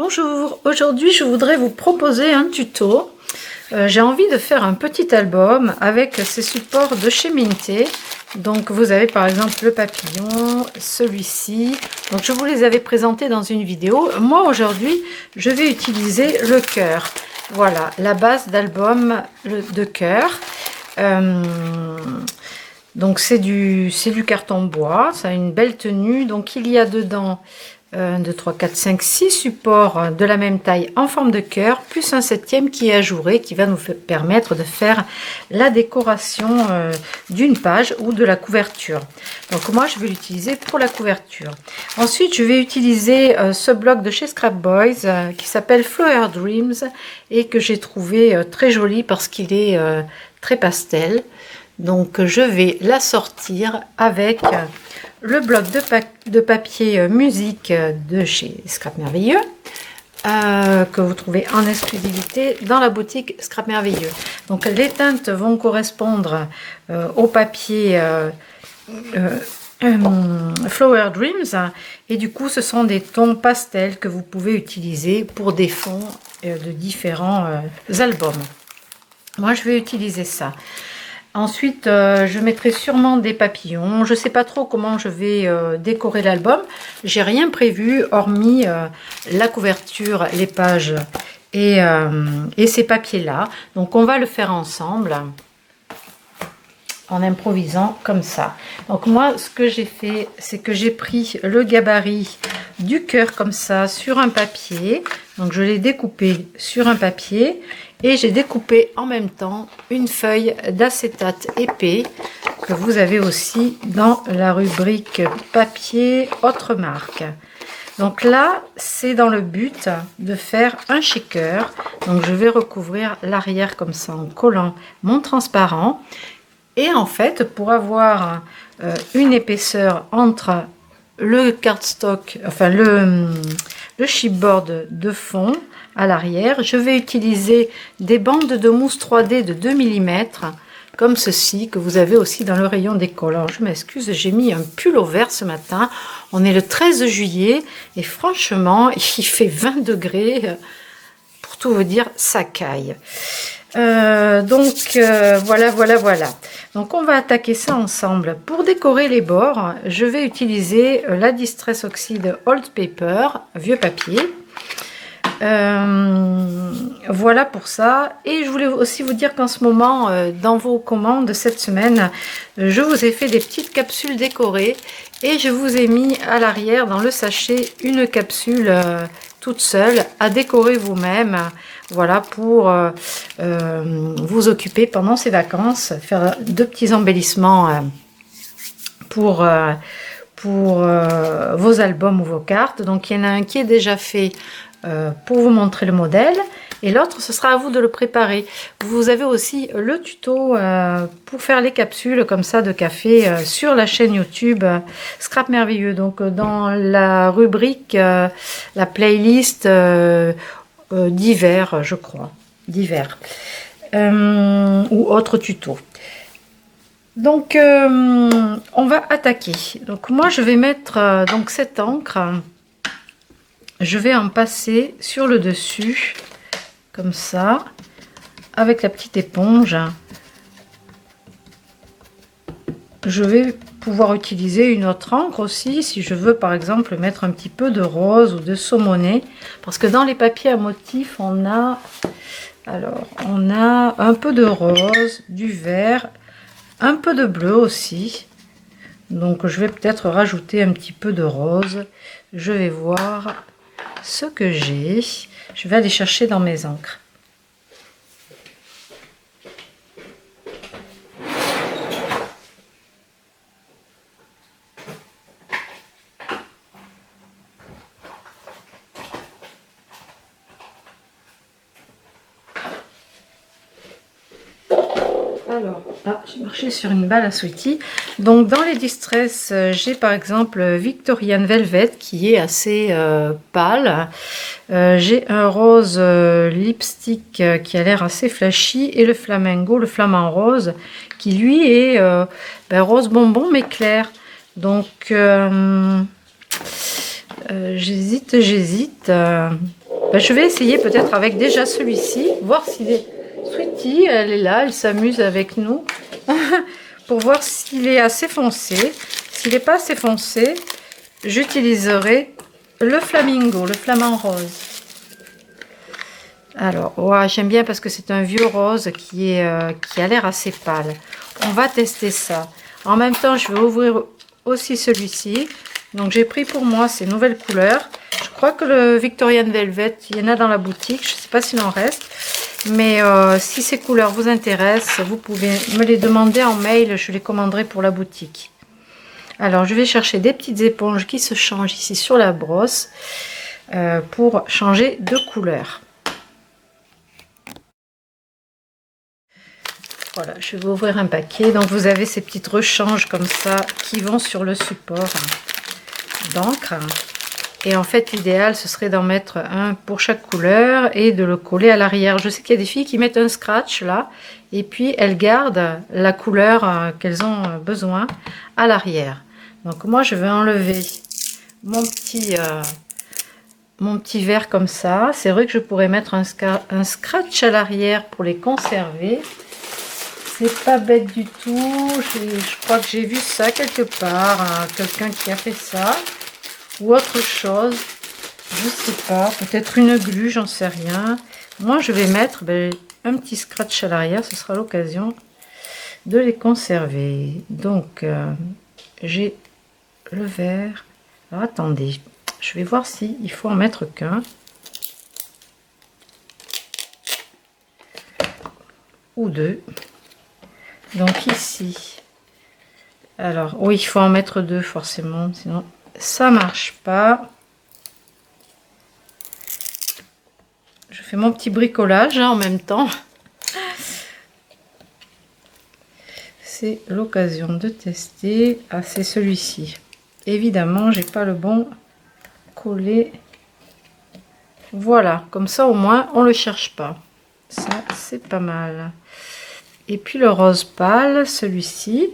Bonjour, aujourd'hui je voudrais vous proposer un tuto. J'ai envie de faire un petit album avec ces supports de chez Minté. Donc vous avez par exemple le papillon, celui-ci. Donc je vous les avais présentés dans une vidéo. Moi aujourd'hui je vais utiliser le cœur. Voilà la base d'album de cœur. Donc c'est du carton bois, ça a une belle tenue. Donc il y a dedans 1, 2, 3, 4, 5, 6 supports de la même taille en forme de cœur, plus un 7e qui est ajouré, qui va nous permettre de faire la décoration d'une page ou de la couverture. Donc moi je vais l'utiliser pour la couverture. Ensuite je vais utiliser ce bloc de chez Scrap Boys qui s'appelle Flower Dreams et que j'ai trouvé très joli parce qu'il est très pastel. Donc je vais l'assortir avec le bloc de papier musique de chez Scrap Merveilleux que vous trouvez en exclusivité dans la boutique Scrap Merveilleux. Donc les teintes vont correspondre au papier Flower Dreams et du coup ce sont des tons pastels que vous pouvez utiliser pour des fonds de différents albums. Moi je vais utiliser ça. Ensuite, je mettrai sûrement des papillons. Je ne sais pas trop comment je vais décorer l'album. J'ai rien prévu hormis la couverture, les pages et ces papiers-là. Donc, on va le faire ensemble en improvisant comme ça. Donc, moi, ce que j'ai fait, c'est que j'ai pris le gabarit du cœur comme ça sur un papier. Donc, je l'ai découpé sur un papier. Et j'ai découpé en même temps une feuille d'acétate épais que vous avez aussi dans la rubrique papier autre marque. Donc là, c'est dans le but de faire un shaker. Donc je vais recouvrir l'arrière comme ça en collant mon transparent. Et en fait, pour avoir une épaisseur entre le cardstock, enfin le chipboard de fond, à l'arrière, je vais utiliser des bandes de mousse 3D de 2 mm comme ceci que vous avez aussi dans le rayon déco. Alors je m'excuse, j'ai mis un pull au vert ce matin. On est le 13 juillet et franchement il fait 20 degrés. Pour tout vous dire, ça caille. Voilà. Donc on va attaquer ça ensemble. Pour décorer les bords, je vais utiliser la Distress Oxide Old Paper, vieux papier. Voilà pour ça. Et je voulais aussi vous dire qu'en ce moment dans vos commandes cette semaine je vous ai fait des petites capsules décorées et je vous ai mis à l'arrière dans le sachet une capsule toute seule à décorer vous-même. Voilà, pour vous occuper pendant ces vacances, faire de petits embellissements pour vos albums ou vos cartes. Donc il y en a un qui est déjà fait pour vous montrer le modèle et l'autre ce sera à vous de le préparer. Vous avez aussi le tuto pour faire les capsules comme ça de café sur la chaîne YouTube Scrap Merveilleux. Donc dans la rubrique la playlist d'hiver, je crois, d'hiver ou autre tuto. Donc on va attaquer. Donc moi je vais mettre donc cette encre. Je vais en passer sur le dessus, comme ça, avec la petite éponge. Je vais pouvoir utiliser une autre encre aussi, si je veux par exemple mettre un petit peu de rose ou de saumoné. Parce que dans les papiers à motifs, on a un peu de rose, du vert, un peu de bleu aussi. Donc je vais peut-être rajouter un petit peu de rose. Je vais voir ce que j'ai. Je vais aller chercher dans mes encres. Alors, là, j'ai marché sur une balle à Sweetie. Donc, dans les Distress, j'ai par exemple Victorian Velvet qui est assez pâle. J'ai un rose lipstick qui a l'air assez flashy et le flamingo, le flamant rose, qui lui est rose bonbon mais clair. Donc, J'hésite. Je vais essayer peut-être avec déjà celui-ci, voir s'il est... Sweetie, elle est là, elle s'amuse avec nous. Pour voir s'il est assez foncé. S'il n'est pas assez foncé, j'utiliserai le flamingo, le flamant rose. Alors, ouais, j'aime bien parce que c'est un vieux rose qui a l'air assez pâle. On va tester ça. En même temps, je vais ouvrir aussi celui-ci. Donc, j'ai pris pour moi ces nouvelles couleurs. Je crois que le Victorian Velvet, il y en a dans la boutique. Je ne sais pas s'il en reste. Mais si ces couleurs vous intéressent, vous pouvez me les demander en mail. Je les commanderai pour la boutique. Alors, je vais chercher des petites éponges qui se changent ici sur la brosse pour changer de couleur. Voilà, je vais vous ouvrir un paquet. Donc, vous avez ces petites rechanges comme ça qui vont sur le support d'encre. Et en fait, l'idéal, ce serait d'en mettre un pour chaque couleur et de le coller à l'arrière. Je sais qu'il y a des filles qui mettent un scratch là et puis elles gardent la couleur qu'elles ont besoin à l'arrière. Donc, moi, je vais enlever mon petit verre comme ça. C'est vrai que je pourrais mettre un scratch à l'arrière pour les conserver. C'est pas bête du tout. Je crois que j'ai vu ça quelque part. Quelqu'un qui a fait ça. Ou autre chose. Je sais pas. Peut-être une glu, j'en sais rien. Moi, je vais mettre un petit scratch à l'arrière. Ce sera l'occasion de les conserver. Donc, j'ai le verre. Alors, attendez. Je vais voir si il faut en mettre qu'un. Ou deux. Donc ici, alors oui, il faut en mettre deux forcément, sinon ça marche pas. Je fais mon petit bricolage en même temps. C'est l'occasion de tester. Ah, c'est celui-ci. Évidemment, j'ai pas le bon collé. Voilà, comme ça au moins on le cherche pas. Ça, c'est pas mal. Et puis le rose pâle, celui-ci.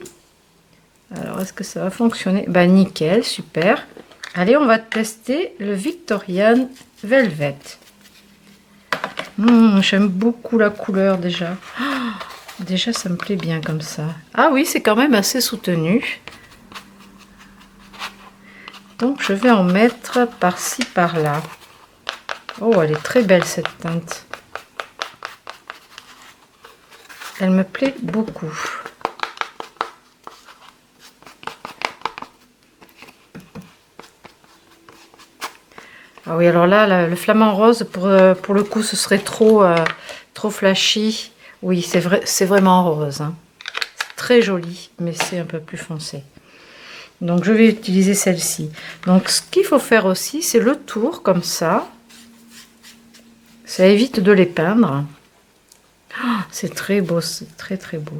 Alors, est-ce que ça va fonctionner? Bah, nickel, super. Allez, on va tester le Victorian Velvet. J'aime beaucoup la couleur déjà. Déjà, ça me plaît bien comme ça. Ah oui, c'est quand même assez soutenu. Donc, je vais en mettre par-ci, par-là. Oh, elle est très belle cette teinte. Elle me plaît beaucoup. Ah oui, alors là, le flamant rose, pour le coup, ce serait trop flashy. Oui, c'est vrai, c'est vraiment rose. Hein. C'est très joli, mais c'est un peu plus foncé. Donc, je vais utiliser celle-ci. Donc, ce qu'il faut faire aussi, c'est le tour, comme ça. Ça évite de les peindre. Oh, c'est très beau, c'est très très beau.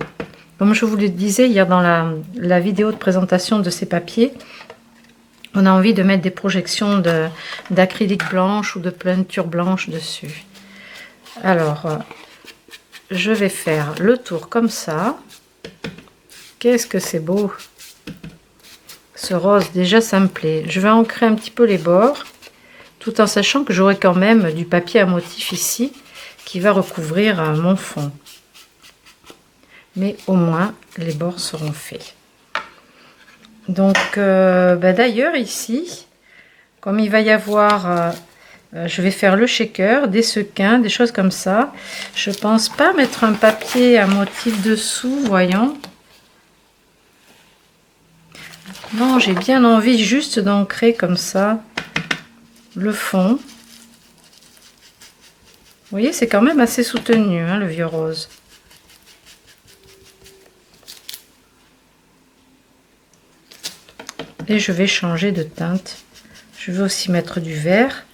Comme je vous le disais hier dans la vidéo de présentation de ces papiers, on a envie de mettre des projections d'acrylique blanche ou de peinture blanche dessus. Alors, je vais faire le tour comme ça. Qu'est-ce que c'est beau! Ce rose, déjà, ça me plaît. Je vais ancrer un petit peu les bords, tout en sachant que j'aurai quand même du papier à motif ici, qui va recouvrir mon fond. Mais au moins, les bords seront faits. Donc, d'ailleurs, ici, comme il va y avoir... je vais faire le shaker, des sequins, des choses comme ça. Je pense pas mettre un papier à motif dessous, voyons. Non, j'ai bien envie juste d'ancrer comme ça le fond. Vous voyez, c'est quand même assez soutenu, hein, le vieux rose. Et je vais changer de teinte. Je vais aussi mettre du vert.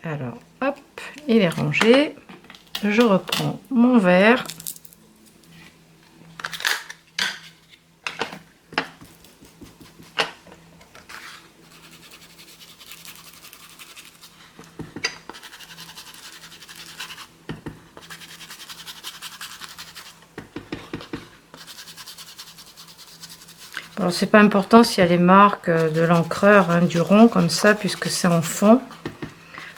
Alors, hop, il est rangé. Je reprends mon verre. Alors c'est pas important s'il y a les marques de l'encreur, hein, du rond comme ça, puisque c'est en fond.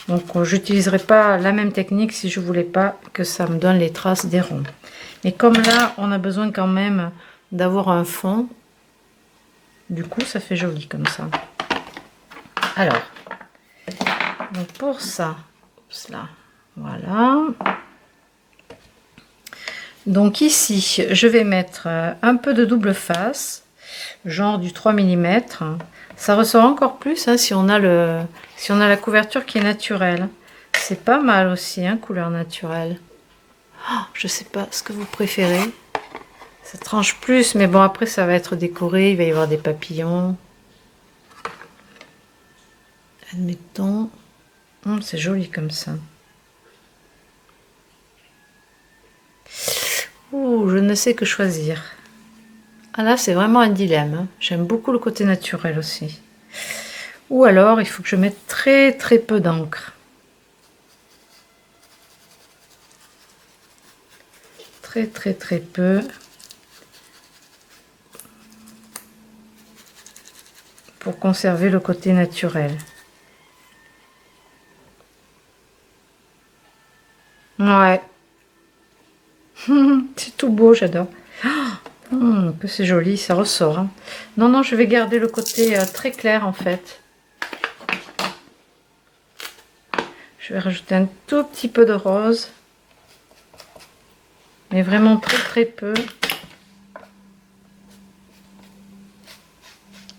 Donc j'utiliserai pas la même technique si je voulais pas que ça me donne les traces des ronds. Mais comme là on a besoin quand même d'avoir un fond, du coup ça fait joli comme ça. Alors donc pour ça, oups là, voilà. Donc ici je vais mettre un peu de double face, genre du 3 mm. Ça ressort encore plus, hein, si on a la couverture qui est naturelle. C'est pas mal aussi, hein, couleur naturelle. Oh, je sais pas ce que vous préférez. Ça tranche plus, mais bon, après ça va être décoré, il va y avoir des papillons. Admettons. C'est joli comme ça. Ouh, je ne sais que choisir. Ah là, c'est vraiment un dilemme, hein. J'aime beaucoup le côté naturel aussi. Ou alors, il faut que je mette très très peu d'encre. Très très très peu. Pour conserver le côté naturel. Ouais. C'est tout beau, j'adore. Que c'est joli, ça ressort. Hein. Non, non, je vais garder le côté très clair en fait. Je vais rajouter un tout petit peu de rose. Mais vraiment très très peu.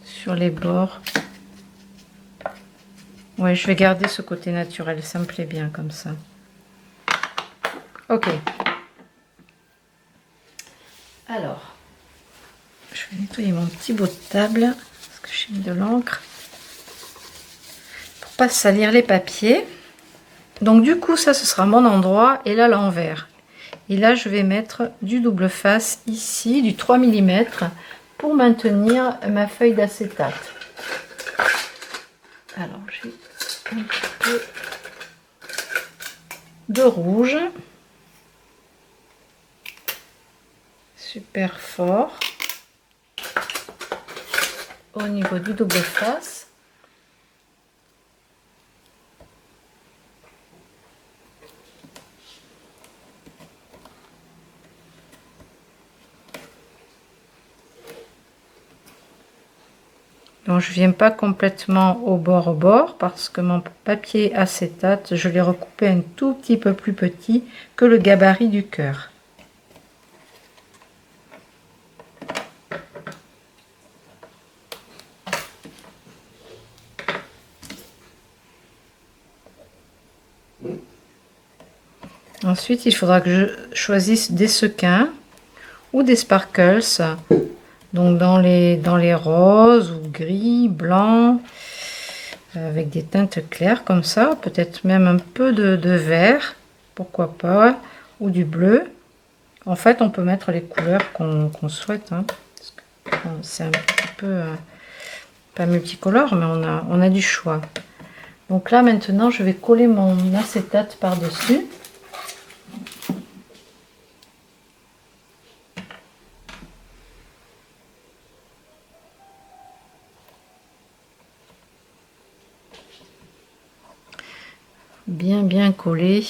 Sur les bords. Ouais, je vais garder ce côté naturel, ça me plaît bien comme ça. Ok. Alors, je vais nettoyer mon petit bout de table parce que j'ai mis de l'encre pour pas salir les papiers. Donc du coup, ça ce sera mon endroit et là l'envers. Et là, je vais mettre du double face ici, du 3 mm pour maintenir ma feuille d'acétate. Alors, j'ai un petit peu de rouge. Super fort. Au niveau du double face. Donc je viens pas complètement au bord parce que mon papier acétate, je l'ai recoupé un tout petit peu plus petit que le gabarit du cœur. Ensuite, il faudra que je choisisse des sequins ou des sparkles. Donc dans les roses ou gris, blanc, avec des teintes claires comme ça, peut-être même un peu de vert, pourquoi pas, ou du bleu. En fait, on peut mettre les couleurs qu'on souhaite. Hein, c'est un petit peu, pas multicolore, mais on a du choix. Donc là, maintenant, je vais coller mon acétate par-dessus. Bien collé.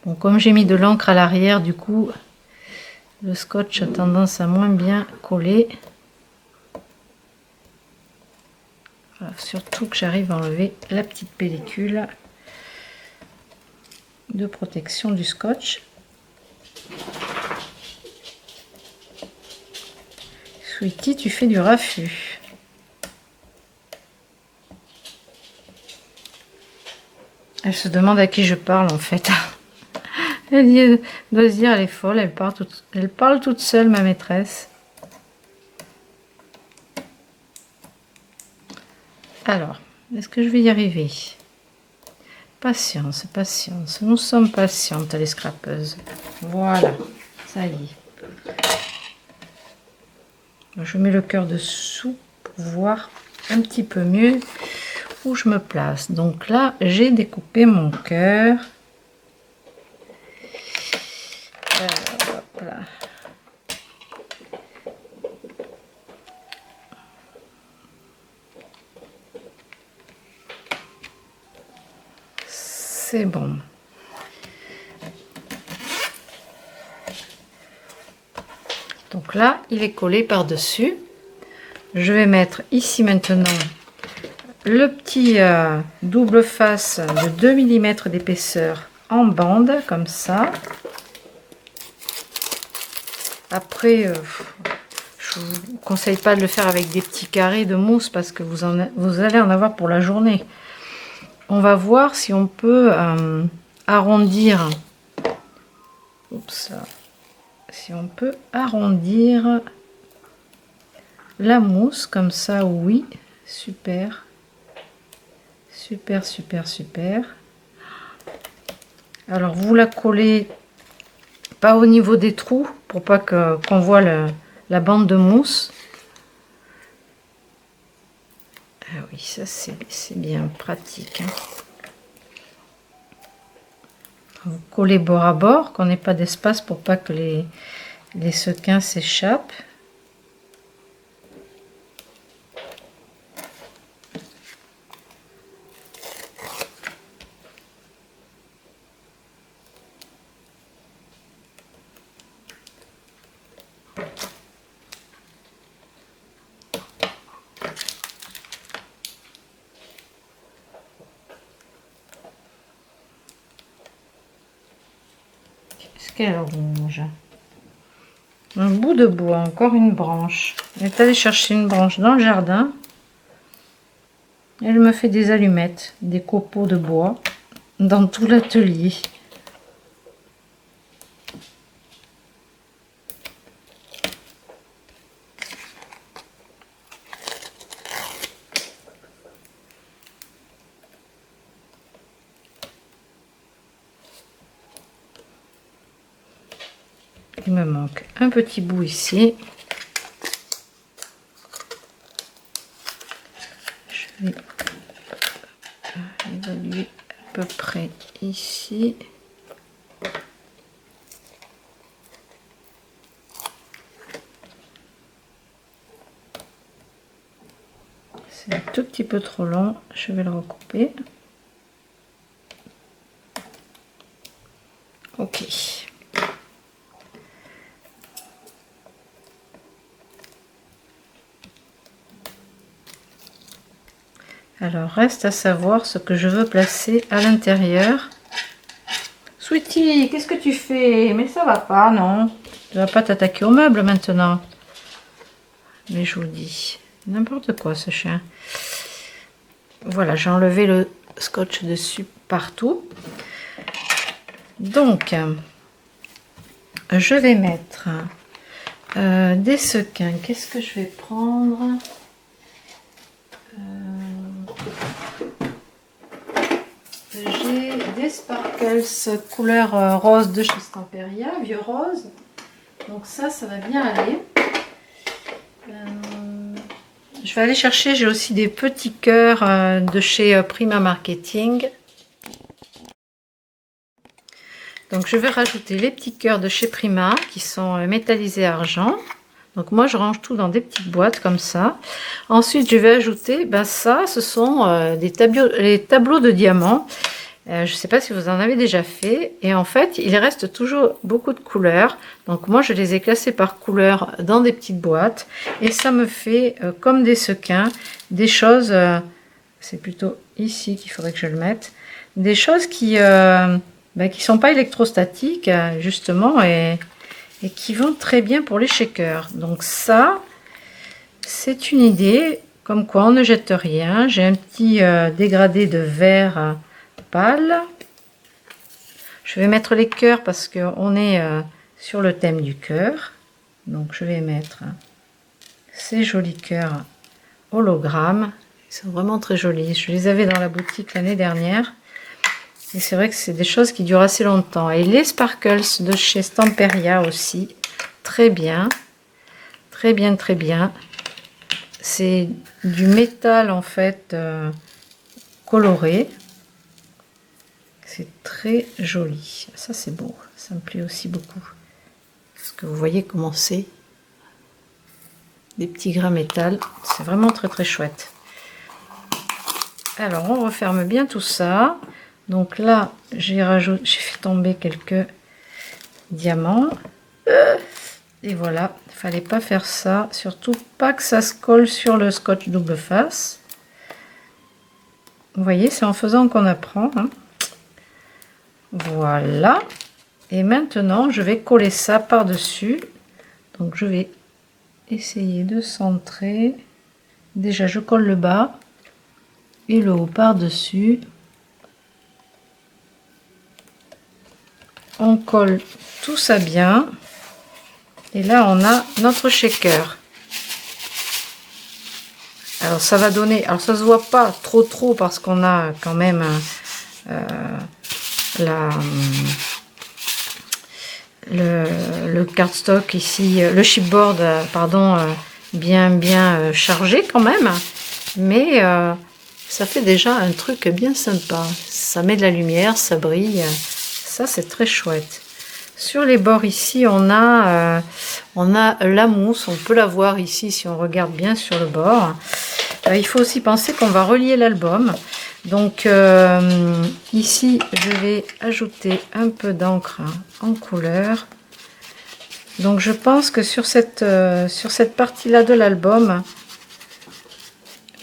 Bon, comme j'ai mis de l'encre à l'arrière, du coup, le scotch a tendance à moins bien coller. Voilà, surtout que j'arrive à enlever la petite pellicule de protection du scotch. Sweetie, tu fais du raffut. Elle se demande à qui je parle en fait. Elle doit se dire elle est folle, elle parle toute seule, ma maîtresse. Alors, est-ce que je vais y arriver? Patience, patience. Nous sommes patientes, les scrapeuses. Voilà, ça y est. Je mets le cœur dessous pour voir un petit peu mieux où je me place. Donc là, j'ai découpé mon cœur. Hop là. C'est bon. Donc là, il est collé par-dessus. Je vais mettre ici maintenant le petit double face de 2 mm d'épaisseur en bande, comme ça. Après, je ne vous conseille pas de le faire avec des petits carrés de mousse parce que vous allez en avoir pour la journée. On va voir si on peut arrondir. Oups, si on peut arrondir la mousse comme ça, oui, super, super, super, super. Alors vous la collez pas au niveau des trous pour pas qu'on voit la bande de mousse. Ah oui, ça c'est bien pratique, hein. Vous collez bord à bord, qu'on n'ait pas d'espace pour pas que les sequins s'échappent. Qu'elle ronge. Un bout de bois, encore une branche. Elle est allée chercher une branche dans le jardin. Elle me fait des allumettes, des copeaux de bois dans tout l'atelier. Il me manque un petit bout ici. Je vais évaluer à peu près ici. C'est un tout petit peu trop long, je vais le recouper. Ok. Alors, reste à savoir ce que je veux placer à l'intérieur. Sweetie, qu'est-ce que tu fais? Mais ça va pas, non? Tu vas pas t'attaquer au meuble maintenant. Mais je vous dis, n'importe quoi ce chien. Voilà, j'ai enlevé le scotch dessus partout. Donc, je vais mettre des sequins. Qu'est-ce que je vais prendre? J'ai des sparkles couleur rose de chez Stamperia, vieux rose. Donc ça va bien aller. Je vais aller chercher, j'ai aussi des petits cœurs de chez Prima Marketing. Donc je vais rajouter les petits cœurs de chez Prima qui sont métallisés argent. Donc moi je range tout dans des petites boîtes comme ça. Ensuite je vais ajouter, ça ce sont les tableaux de diamants. Je ne sais pas si vous en avez déjà fait. Et en fait il reste toujours beaucoup de couleurs. Donc moi je les ai classés par couleur dans des petites boîtes. Et ça me fait comme des sequins, des choses, c'est plutôt ici qu'il faudrait que je le mette. Des choses qui sont pas électrostatiques justement et qui vont très bien pour les shakers. Donc ça, c'est une idée, comme quoi on ne jette rien. J'ai un petit dégradé de vert pâle. Je vais mettre les cœurs parce qu'on est sur le thème du cœur. Donc je vais mettre ces jolis cœurs hologrammes. Ils sont vraiment très jolis. Je les avais dans la boutique l'année dernière. Et c'est vrai que c'est des choses qui durent assez longtemps. Et les sparkles de chez Stamperia aussi, très bien. Très bien, très bien. C'est du métal en fait coloré. C'est très joli. Ça c'est beau. Ça me plaît aussi beaucoup. Parce que vous voyez comment c'est. Des petits grains métal. C'est vraiment très très chouette. Alors on referme bien tout ça. Donc là j'ai fait tomber quelques diamants. Et voilà, il fallait pas faire ça. Surtout pas que ça se colle sur le scotch double face. Vous voyez, c'est en faisant qu'on apprend. Hein. Voilà. Et maintenant, je vais coller ça par-dessus. Donc je vais essayer de centrer. Déjà, je colle le bas et le haut par-dessus. On colle tout ça bien. Et là, on a notre shaker. Alors, ça va donner... Alors, ça se voit pas trop parce qu'on a quand même le cardstock ici, le chipboard, pardon, bien chargé quand même. Mais ça fait déjà un truc bien sympa. Ça met de la lumière, ça brille. Ça, c'est très chouette. Sur les bords ici, on a la mousse. On peut la voir ici si on regarde bien sur le bord. Il faut aussi penser qu'on va relier l'album. Donc ici, je vais ajouter un peu d'encre en couleur. Donc je pense que sur cette partie-là de l'album,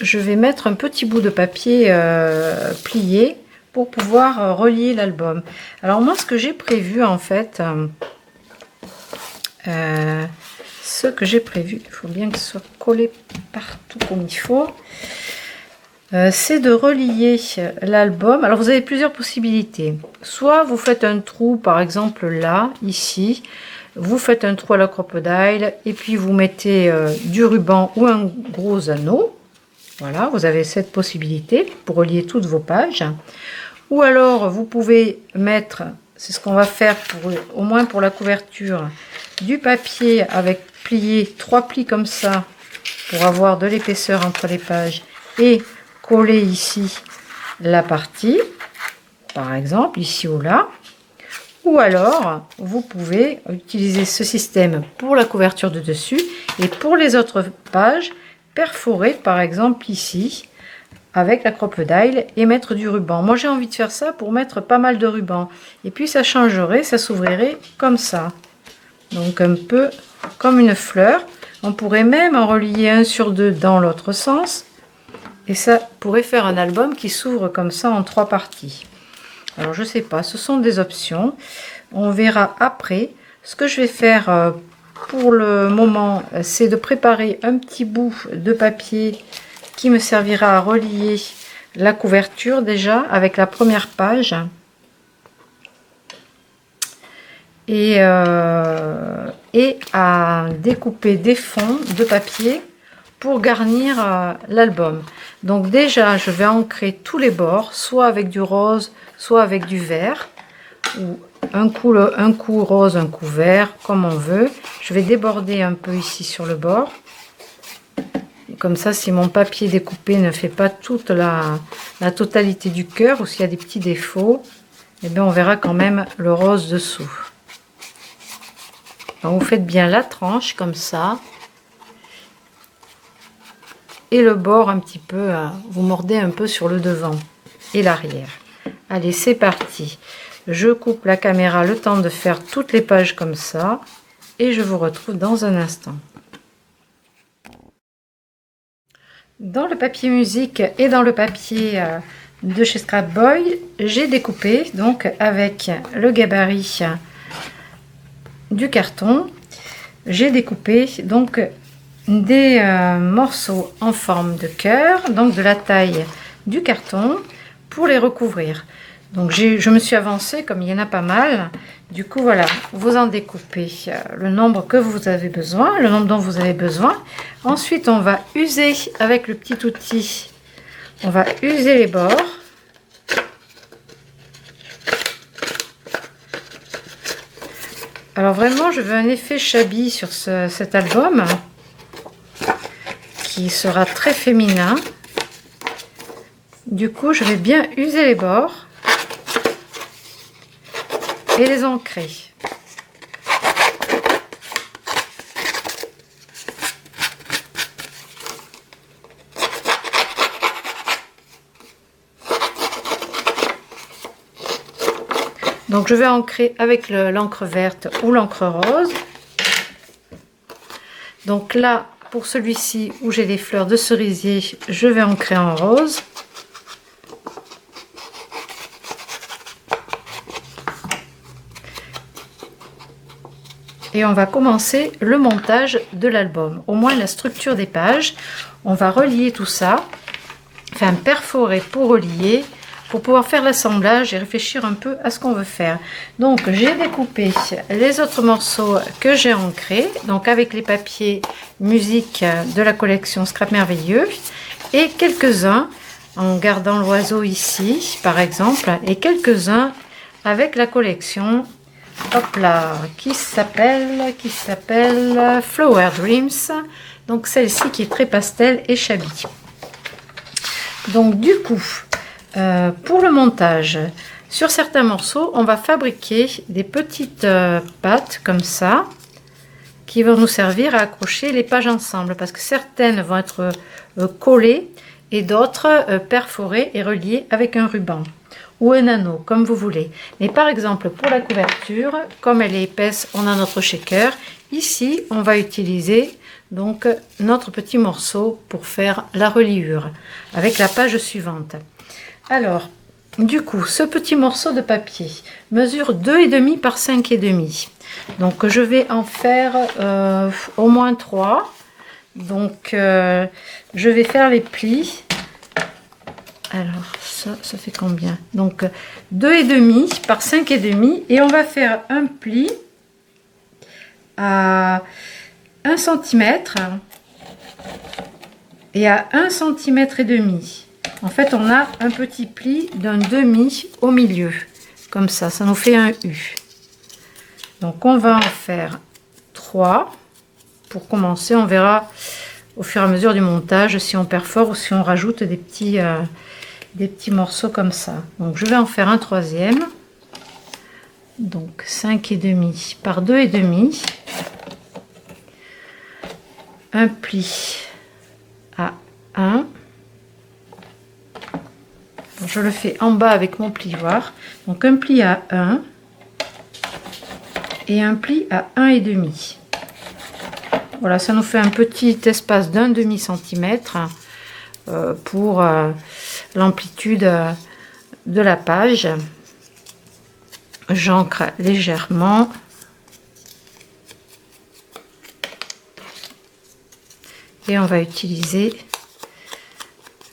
je vais mettre un petit bout de papier plié pour pouvoir relier l'album. Alors moi, ce que j'ai prévu en fait, il faut bien que ce soit collé partout comme il faut, c'est de relier l'album. Alors vous avez plusieurs possibilités. Soit vous faites un trou, par exemple là, ici, vous faites un trou à la crocodile et puis vous mettez du ruban ou un gros anneau. Voilà, vous avez cette possibilité pour relier toutes vos pages. Ou alors, vous pouvez mettre, c'est ce qu'on va faire au moins pour la couverture, du papier avec plié, 3 plis comme ça, pour avoir de l'épaisseur entre les pages, et coller ici la partie, par exemple, ici ou là. Ou alors, vous pouvez utiliser ce système pour la couverture de dessus, et pour les autres pages, perforer par exemple ici avec la crocodile et mettre du ruban. Moi j'ai envie de faire ça pour mettre pas mal de ruban et puis ça changerait, ça s'ouvrirait comme ça, donc un peu comme une fleur. On pourrait même en relier un sur deux dans l'autre sens et ça pourrait faire un album qui s'ouvre comme ça en 3 parties. Alors je sais pas, ce sont des options, on verra après. Ce que je vais faire pour le moment, c'est de préparer un petit bout de papier qui me servira à relier la couverture déjà avec la première page. Et à découper des fonds de papier pour garnir l'album. Donc déjà, je vais ancrer tous les bords, soit avec du rose, soit avec du vert, ou un coup rose, un coup vert, comme on veut. Je vais déborder un peu ici sur le bord. Et comme ça, si mon papier découpé ne fait pas toute la totalité du cœur, ou s'il y a des petits défauts, eh bien, on verra quand même le rose dessous. Donc, vous faites bien la tranche comme ça. Et le bord un petit peu, vous mordez un peu sur le devant et l'arrière. Allez, c'est parti. Je coupe la caméra le temps de faire toutes les pages comme ça et je vous retrouve dans un instant. Dans le papier musique et dans le papier de chez Scrap Boy, j'ai découpé donc avec le gabarit du carton. J'ai découpé donc des morceaux en forme de cœur, donc de la taille du carton, pour les recouvrir. Donc je me suis avancée, comme il y en a pas mal, du coup voilà, vous en découpez le nombre que vous avez besoin, le nombre dont vous avez besoin. Ensuite on va user avec le petit outil, on va user les bords. Alors vraiment, je veux un effet shabby sur cet album qui sera très féminin. Du coup, je vais bien user les bords et les ancrer. Donc je vais ancrer avec l'encre verte ou l'encre rose. Donc là, pour celui-ci où j'ai les fleurs de cerisier, je vais ancrer en rose. Et on va commencer le montage de l'album, au moins la structure des pages. On va relier tout ça, enfin perforer pour relier, pour pouvoir faire l'assemblage et réfléchir un peu à ce qu'on veut faire. Donc j'ai découpé les autres morceaux que j'ai ancrés, donc avec les papiers musique de la collection Scrap Merveilleux, et quelques-uns en gardant l'oiseau ici par exemple, et quelques-uns avec la collection, hop là, qui s'appelle Flower Dreams, donc celle-ci qui est très pastel et shabby. Donc du coup, pour le montage, sur certains morceaux, on va fabriquer des petites pattes comme ça, qui vont nous servir à accrocher les pages ensemble, parce que certaines vont être collées et d'autres perforées et reliées avec un ruban ou un anneau, comme vous voulez. Mais par exemple, pour la couverture, comme elle est épaisse, on a notre shaker. Ici, on va utiliser donc notre petit morceau pour faire la reliure avec la page suivante. Alors, du coup, ce petit morceau de papier mesure 2,5 par 5,5. Donc, je vais en faire au moins 3. Donc, je vais faire les plis. Alors, ça fait combien? Donc, 2,5 par 5,5. Et on va faire un pli à 1 cm et à 1,5 cm. En fait, on a un petit pli d'un demi au milieu. Comme ça nous fait un U. Donc, on va en faire 3. Pour commencer, on verra au fur et à mesure du montage si on perfore ou si on rajoute des petits morceaux comme ça. Donc, je vais en faire un troisième. Donc, 5,5 par 2,5. Un pli à 1. Je le fais en bas avec mon plioir. Donc, un pli à 1 et un pli à 1,5. Voilà, ça nous fait un petit espace d'un demi-centimètre pour l'amplitude de la page. J'ancre légèrement. Et on va utiliser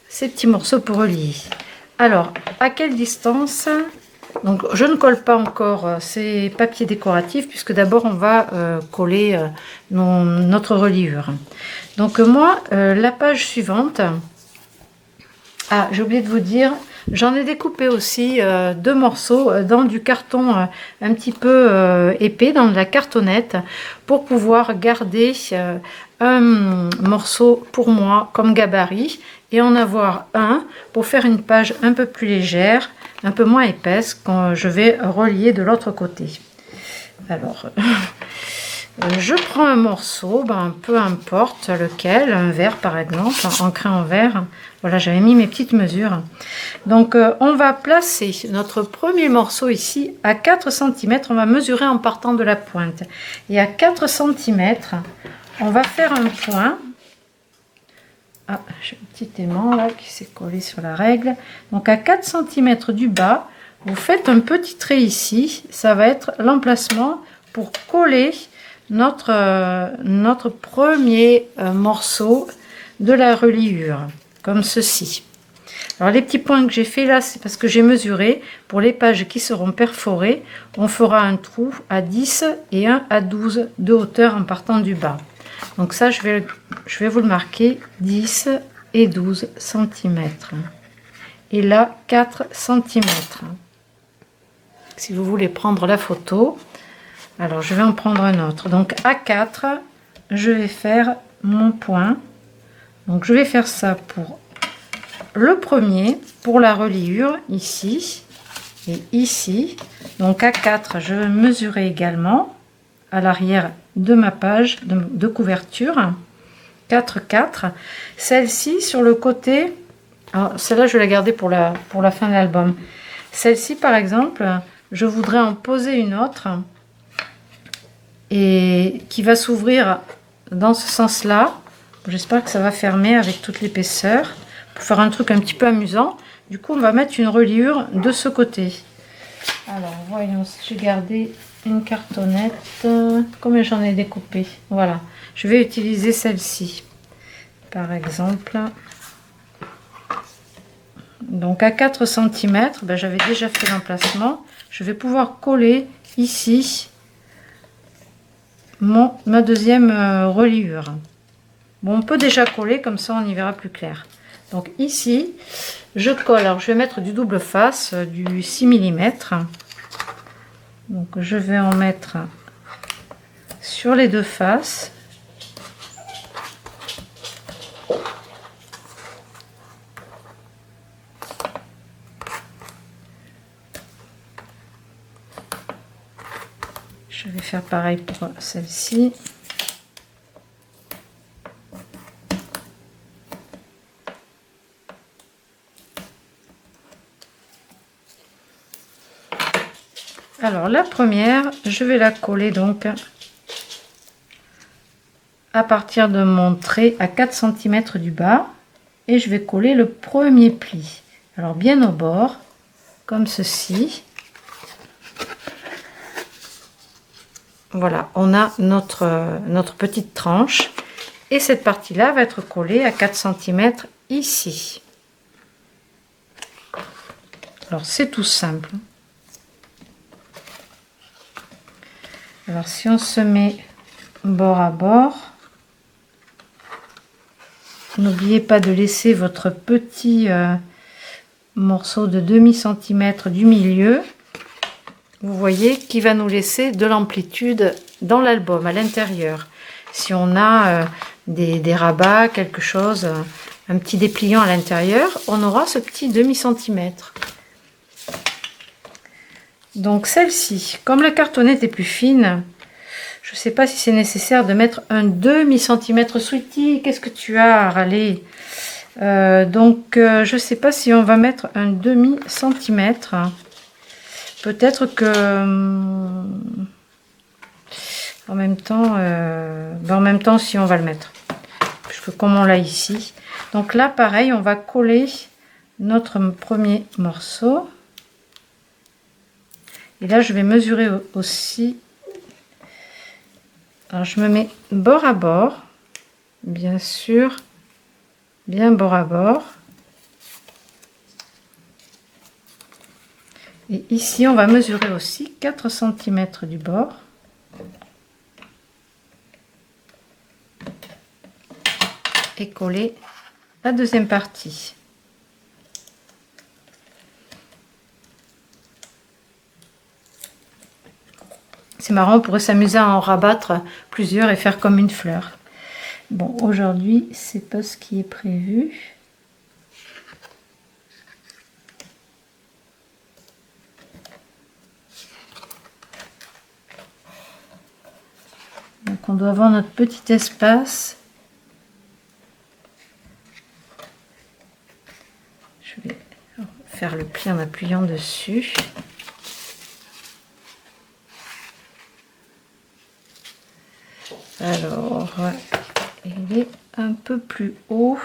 ces petits morceaux pour relier. Alors, à quelle distance? Donc, je ne colle pas encore ces papiers décoratifs puisque d'abord on va coller notre reliure. Donc moi, la page suivante. Ah, j'ai oublié de vous dire, j'en ai découpé aussi 2 morceaux dans du carton un petit peu épais, dans de la cartonnette, pour pouvoir garder un morceau pour moi comme gabarit et en avoir un pour faire une page un peu plus légère, un peu moins épaisse quand je vais relier de l'autre côté. Alors, je prends un morceau, peu importe lequel, un verre par exemple, ancré en verre. Voilà, j'avais mis mes petites mesures. Donc, on va placer notre premier morceau ici à 4 cm. On va mesurer en partant de la pointe. Et à 4 cm, on va faire un point. Ah, j'ai un petit aimant là qui s'est collé sur la règle. Donc, à 4 cm du bas, vous faites un petit trait ici. Ça va être l'emplacement pour coller notre premier morceau de la reliure, comme ceci. Alors les petits points que j'ai fait là, c'est parce que j'ai mesuré pour les pages qui seront perforées, on fera un trou à 10 et un à 12 de hauteur en partant du bas. Donc ça, je vais vous le marquer, 10 et 12 cm. Et là, 4 cm. Si vous voulez prendre la photo, Alors je vais en prendre un autre. Donc à 4, je vais faire mon point. Donc je vais faire ça pour le premier, pour la reliure ici et ici. Donc à 4, je vais mesurer également à l'arrière de ma page de couverture. 4, 4. Celle-ci sur le côté, celle-là je vais la garder pour la fin de l'album. Celle-ci par exemple, je voudrais en poser une autre et qui va s'ouvrir dans ce sens-là. J'espère que ça va fermer avec toute l'épaisseur pour faire un truc un petit peu amusant. Du coup, on va mettre une reliure de ce côté. Alors, voyons si j'ai gardé une cartonnette. Combien j'en ai découpé? Voilà, je vais utiliser celle-ci, par exemple. Donc, à 4 cm, j'avais déjà fait l'emplacement. Je vais pouvoir coller ici ma deuxième reliure. Bon, on peut déjà coller, comme ça on y verra plus clair. Donc ici, je colle. Alors, je vais mettre du double face, du 6 mm. Donc, je vais en mettre sur les deux faces. Je vais faire pareil pour celle-ci. Alors la première, je vais la coller donc à partir de mon trait à 4 cm du bas et je vais coller le premier pli. Alors bien au bord, comme ceci. Voilà, on a notre petite tranche et cette partie-là va être collée à 4 cm ici. Alors c'est tout simple. Alors si on se met bord à bord, n'oubliez pas de laisser votre petit morceau de demi centimètre du milieu. Vous voyez qui va nous laisser de l'amplitude dans l'album à l'intérieur. Si on a des rabats, quelque chose, un petit dépliant à l'intérieur, on aura ce petit demi centimètre. Donc celle-ci, comme la cartonnette est plus fine, je ne sais pas si c'est nécessaire de mettre un demi centimètre. Sweetie, qu'est-ce que tu as à râler? Je ne sais pas si on va mettre un demi centimètre. Peut-être que en même temps si on va le mettre, puisque comme on l'a ici. Donc là pareil, on va coller notre premier morceau. Et là, je vais mesurer aussi. Alors, je me mets bord à bord, bien sûr, bien bord à bord. Et ici, on va mesurer aussi 4 cm du bord. Et coller la deuxième partie. C'est marrant, on pourrait s'amuser à en rabattre plusieurs et faire comme une fleur. Bon, aujourd'hui, c'est pas ce qui est prévu. Donc, on doit avoir notre petit espace. Je vais faire le pli en appuyant dessus. Alors, il est un peu plus haut.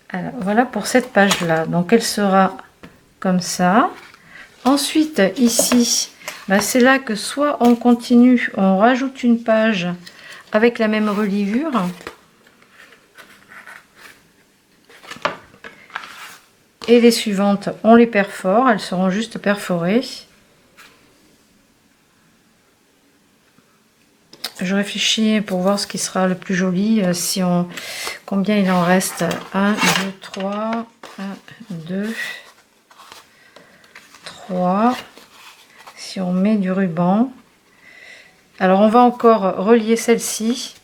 Alors, voilà pour cette page-là. Donc, elle sera comme ça. Ensuite, ici, c'est là que soit on continue, on rajoute une page avec la même reliure. Et les suivantes, on les perfore, elles seront juste perforées. je réfléchis pour voir ce qui sera le plus joli. Si on, combien il en reste? 1, 2, 3, 1, 2, 3. Si on met du ruban. Alors on va encore relier celle-ci.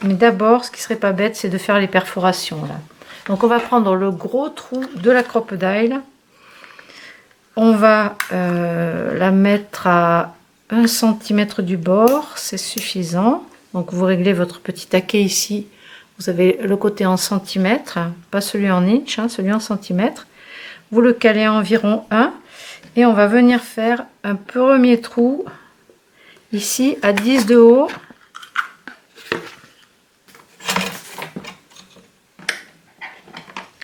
Mais d'abord, ce qui serait pas bête, c'est de faire les perforations là. Donc on va prendre le gros trou de la crocodile. On va la mettre à 1 cm du bord, c'est suffisant. Donc vous réglez votre petit taquet ici. Vous avez le côté en centimètres, pas celui en inch, hein, celui en centimètres. Vous le calez à environ 1 et on va venir faire un premier trou ici à 10 de haut.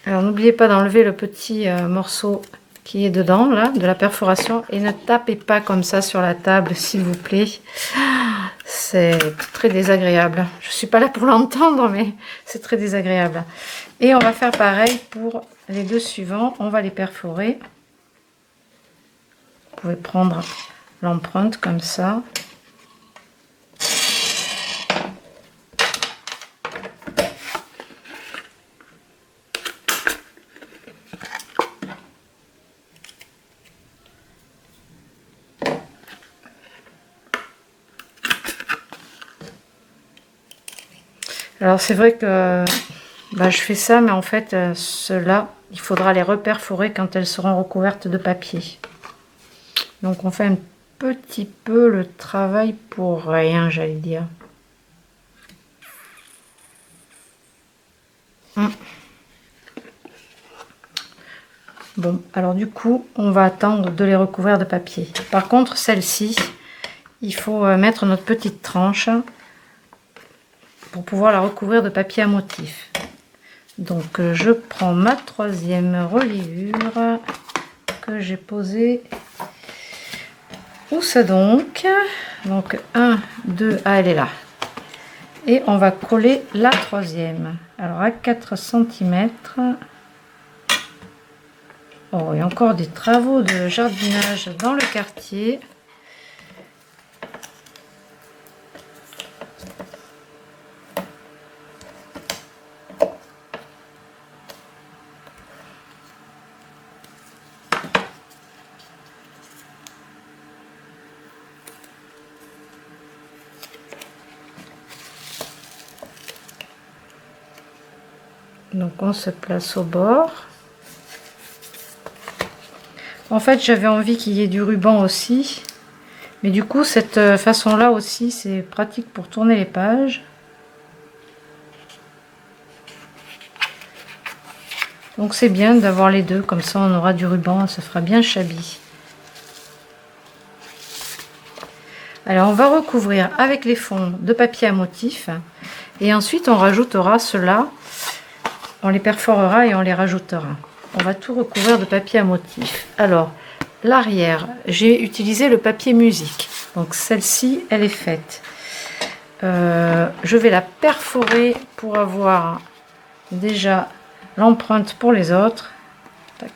Alors n'oubliez pas d'enlever le petit morceau qui est dedans là de la perforation et ne tapez pas comme ça sur la table s'il vous plaît, c'est très désagréable. Je suis pas là pour l'entendre mais c'est très désagréable. Et on va faire pareil pour les deux suivants, on va les perforer. Vous pouvez prendre l'empreinte comme ça. Alors c'est vrai que je fais ça, mais en fait ceux-là, il faudra les reperforer quand elles seront recouvertes de papier. Donc on fait un petit peu le travail pour rien, j'allais dire. Bon, alors du coup, on va attendre de les recouvrir de papier. Par contre, celle-ci, il faut mettre notre petite tranche pour pouvoir la recouvrir de papier à motif. Donc je prends ma troisième reliure que j'ai posée. Où ça donc? Donc 1, 2, ah elle est là. Et on va coller la troisième. Alors à 4 cm. Oh, il y a encore des travaux de jardinage dans le quartier. Donc on se place au bord. En fait j'avais envie qu'il y ait du ruban aussi. Mais du coup cette façon là aussi c'est pratique pour tourner les pages. Donc c'est bien d'avoir les deux, comme ça on aura du ruban, ça fera bien shabby. Alors on va recouvrir avec les fonds de papier à motif. Et ensuite on rajoutera cela. On les perforera et on les rajoutera. On va tout recouvrir de papier à motif. Alors, l'arrière, j'ai utilisé le papier musique. Donc, celle-ci, elle est faite. Je vais la perforer pour avoir déjà l'empreinte pour les autres. Tac.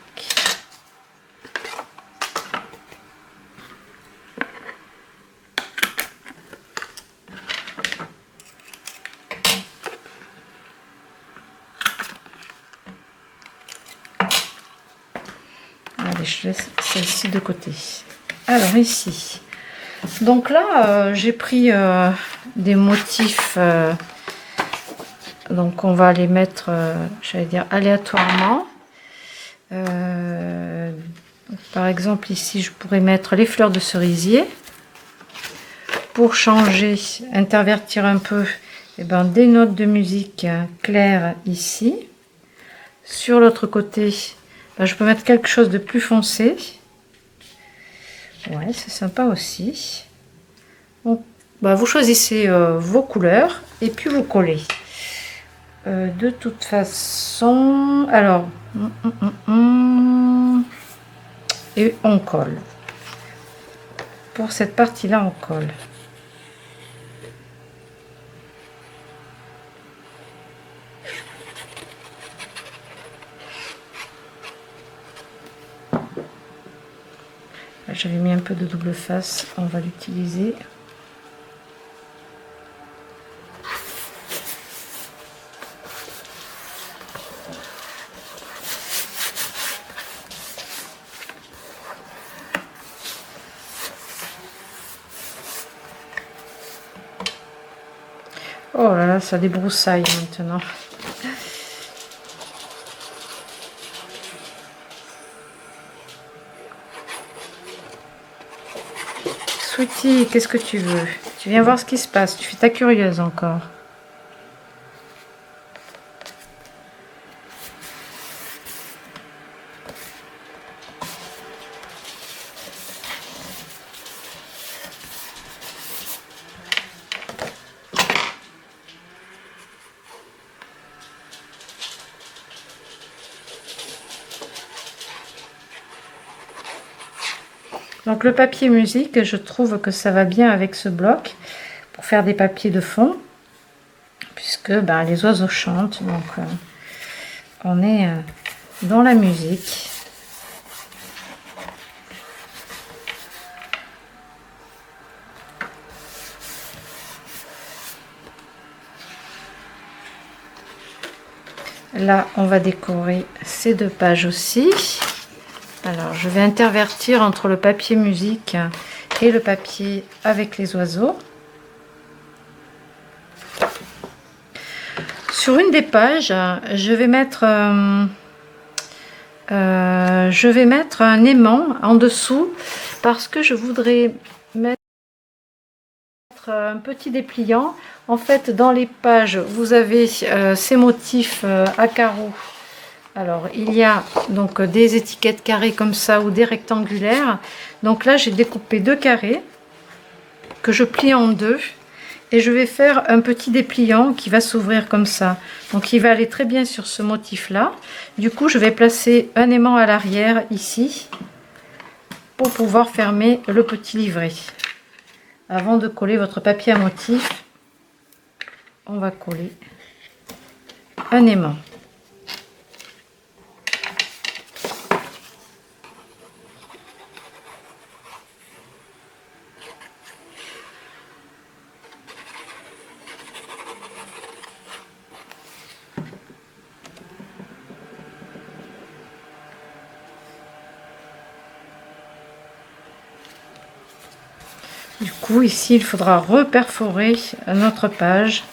Allez, je laisse celle-ci de côté. Alors ici, donc là j'ai pris des motifs, donc on va les mettre, j'allais dire aléatoirement. Par exemple ici je pourrais mettre les fleurs de cerisier. Pour changer, intervertir un peu, et ben, des notes de musique claires ici. Sur l'autre côté, ben, je peux mettre quelque chose de plus foncé. Ouais, c'est sympa aussi. Donc, ben, vous choisissez vos couleurs et puis vous collez. De toute façon, alors, et on colle. Pour cette partie-là, on colle. J'avais mis un peu de double face, on va l'utiliser. Oh là là, ça débroussaille maintenant. Sweetie, qu'est-ce que tu veux? Tu viens voir ce qui se passe. Tu fais ta curieuse encore. Donc le papier musique, je trouve que ça va bien avec ce bloc pour faire des papiers de fond, puisque ben, les oiseaux chantent, donc on est dans la musique. Là, on va décorer ces deux pages aussi. Alors, je vais intervertir entre le papier musique et le papier avec les oiseaux. Sur une des pages, je vais mettre un aimant en dessous parce que je voudrais mettre un petit dépliant. En fait, dans les pages, vous avez ces motifs à carreaux. Alors, il y a donc des étiquettes carrées comme ça ou des rectangulaires. Donc là, j'ai découpé 2 carrés que je plie en 2 et je vais faire un petit dépliant qui va s'ouvrir comme ça. Donc, il va aller très bien sur ce motif-là. Du coup, je vais placer un aimant à l'arrière ici pour pouvoir fermer le petit livret. Avant de coller votre papier à motif, on va coller un aimant. Du coup, ici, il faudra reperforer notre page.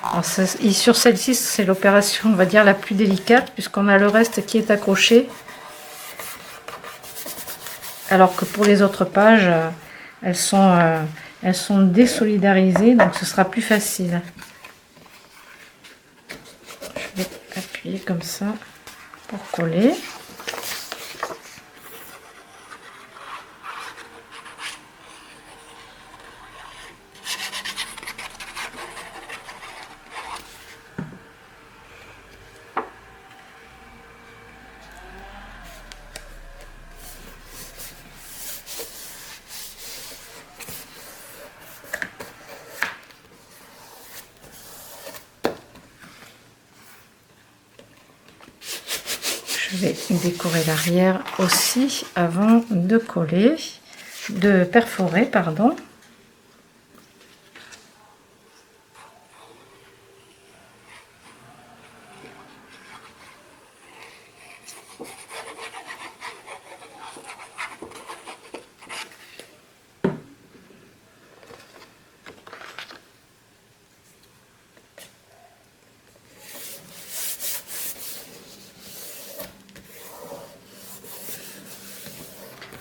Alors, sur celle-ci, c'est l'opération, on va dire, la plus délicate, puisqu'on a le reste qui est accroché. Alors que pour les autres pages, elles sont désolidarisées, donc ce sera plus facile. Je vais appuyer comme ça pour coller. Je vais décorer l'arrière aussi avant de coller, de perforer, pardon.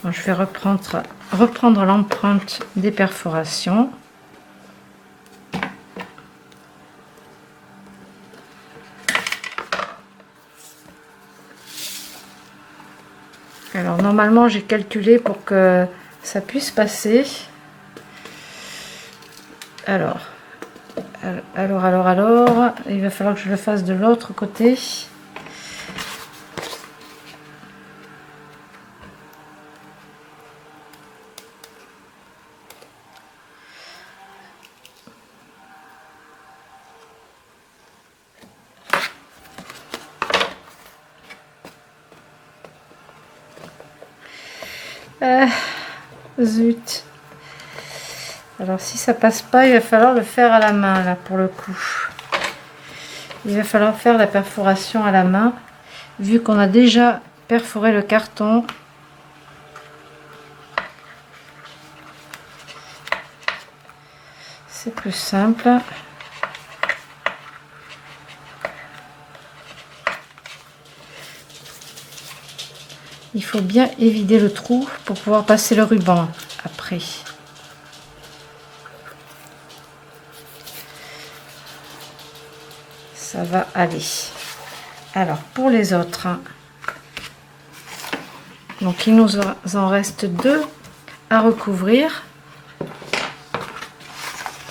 Je vais reprendre l'empreinte des perforations. Alors normalement j'ai calculé pour que ça puisse passer. Alors, il va falloir que je le fasse de l'autre côté. Zut. Alors si ça passe pas, il va falloir le faire à la main là pour le coup. Il va falloir faire la perforation à la main vu qu'on a déjà perforé le carton. C'est plus simple. il faut bien évider le trou pour pouvoir passer le ruban après. Ça va aller. Alors pour les autres, donc il nous en reste 2 à recouvrir.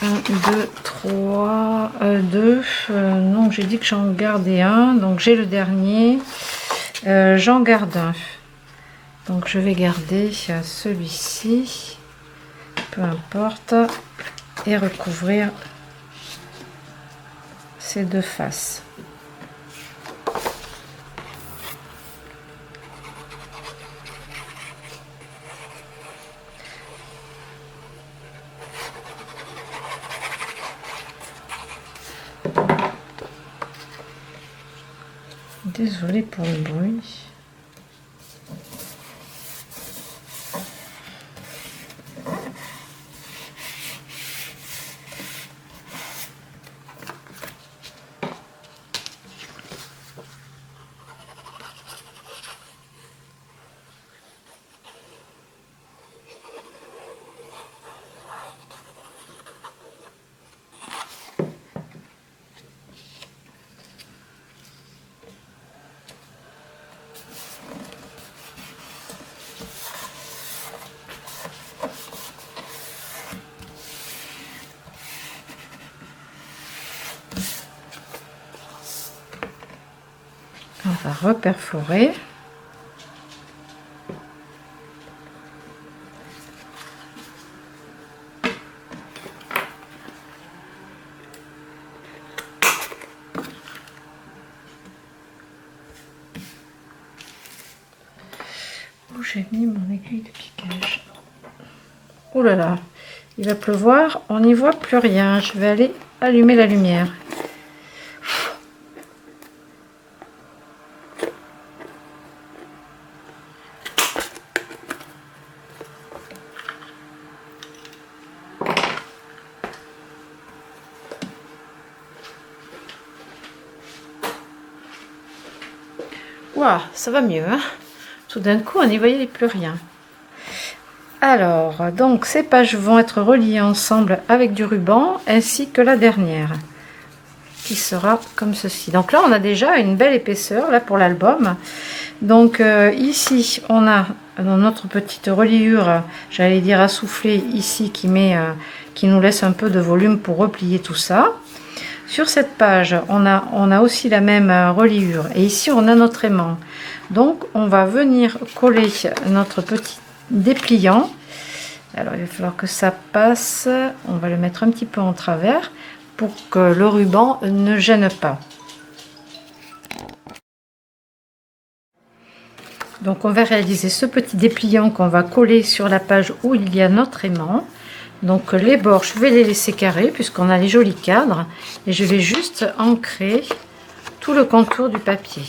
1, 2, 3, 2. Non, j'ai dit que j'en gardais un, donc j'ai le dernier. J'en garde un. Donc je vais garder celui-ci, peu importe, et recouvrir ces 2 faces. Désolée pour le bruit. On va reperforer. Où j'ai mis mon aiguille de piquage? Oh là là, il va pleuvoir, on n'y voit plus rien. Je vais aller allumer la lumière. Waouh, ça va mieux, hein? Tout d'un coup, on n'y voyait plus rien. Alors, donc ces pages vont être reliées ensemble avec du ruban, ainsi que la dernière, qui sera comme ceci. Donc là, on a déjà une belle épaisseur là pour l'album. Donc ici, on a dans notre petite reliure, j'allais dire à souffler ici, qui nous laisse un peu de volume pour replier tout ça. Sur cette page, on a aussi la même reliure et ici on a notre aimant. Donc on va venir coller notre petit dépliant. Alors il va falloir que ça passe, on va le mettre un petit peu en travers pour que le ruban ne gêne pas. Donc on va réaliser ce petit dépliant qu'on va coller sur la page où il y a notre aimant. Donc les bords, je vais les laisser carrés puisqu'on a les jolis cadres et je vais juste ancrer tout le contour du papier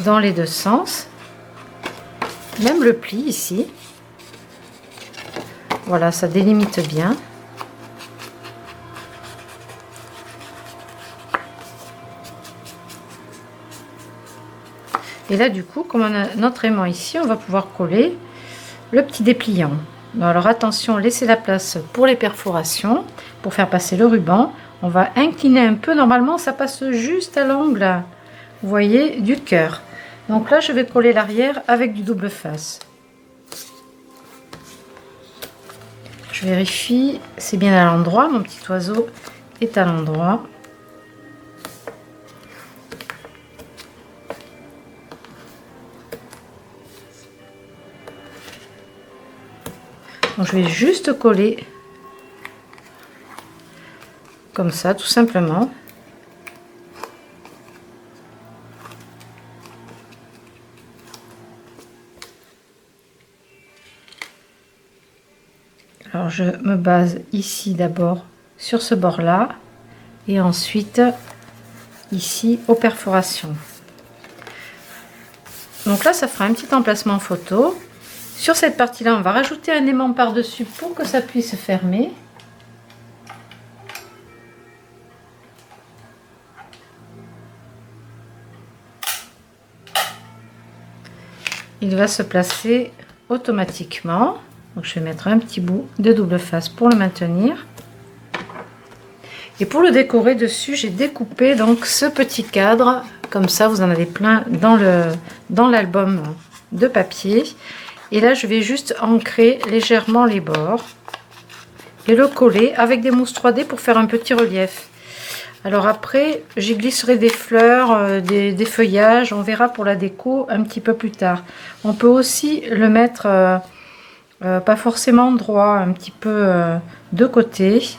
dans les 2 sens, même le pli ici. Voilà, ça délimite bien. Et là du coup, comme on a notre aimant ici, on va pouvoir coller le petit dépliant. Alors attention, laissez la place pour les perforations, pour faire passer le ruban. On va incliner un peu, normalement ça passe juste à l'angle, vous voyez, du cœur. Donc là je vais coller l'arrière avec du double face. Je vérifie, c'est bien à l'endroit, mon petit oiseau est à l'endroit. Donc, je vais juste coller comme ça, tout simplement. Alors je me base ici d'abord sur ce bord là et ensuite ici aux perforations. Donc là ça fera un petit emplacement photo. Sur cette partie là on va rajouter un aimant par dessus pour que ça puisse fermer. il va se placer automatiquement. Donc je vais mettre un petit bout de double face pour le maintenir. Et pour le décorer dessus, j'ai découpé donc ce petit cadre. Comme ça, vous en avez plein dans l'album de papier. Et là, je vais juste ancrer légèrement les bords et le coller avec des mousses 3D pour faire un petit relief. Alors après, j'y glisserai des fleurs, des feuillages. On verra pour la déco un petit peu plus tard. On peut aussi le mettre pas forcément droit, un petit peu de côté.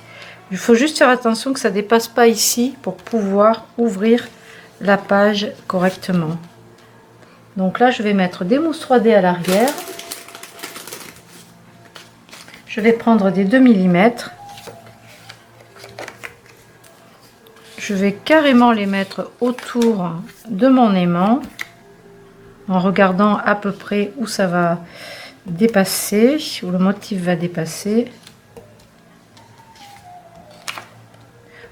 Il faut juste faire attention que ça ne dépasse pas ici pour pouvoir ouvrir la page correctement. Donc là, je vais mettre des mousses 3D à l'arrière. Je vais prendre des 2 mm. Je vais carrément les mettre autour de mon aimant en regardant à peu près où ça va dépasser, où le motif va dépasser.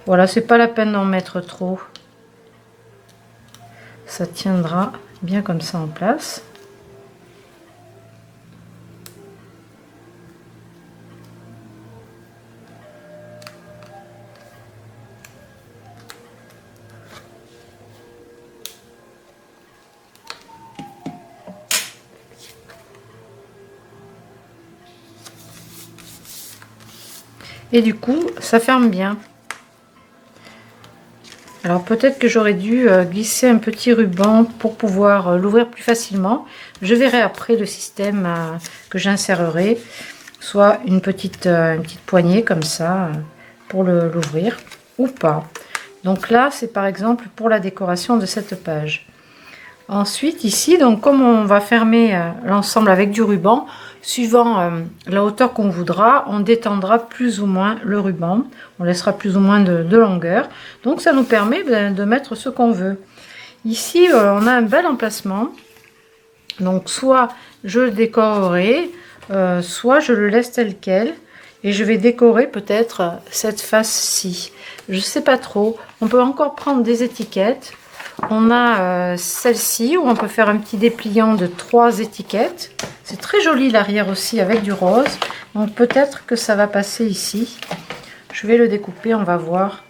Voilà, c'est pas la peine d'en mettre trop. Ça tiendra bien comme ça en place. Et du coup, ça ferme bien. Alors peut-être que j'aurais dû glisser un petit ruban pour pouvoir l'ouvrir plus facilement. Je verrai après le système que j'insérerai, soit une petite poignée comme ça pour l'ouvrir ou pas. Donc là, c'est par exemple pour la décoration de cette page. Ensuite ici, donc comme on va fermer l'ensemble avec du ruban, suivant la hauteur qu'on voudra, on détendra plus ou moins le ruban, on laissera plus ou moins de longueur, donc ça nous permet de mettre ce qu'on veut. Ici on a un bel emplacement, donc soit je le décorerai, soit je le laisse tel quel, et je vais décorer peut-être cette face-ci, je sais pas trop. On peut encore prendre des étiquettes. On a celle-ci où on peut faire un petit dépliant de 3 étiquettes. C'est très joli l'arrière aussi avec du rose. Donc peut-être que ça va passer ici. Je vais le découper, on va voir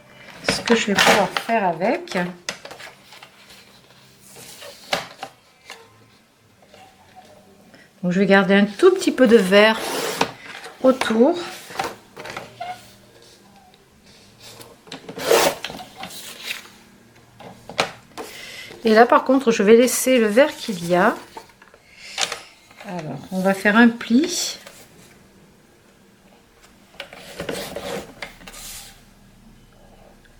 ce que je vais pouvoir faire avec. Donc je vais garder un tout petit peu de vert autour. Et là par contre je vais laisser le vert qu'il y a. Alors on va faire un pli.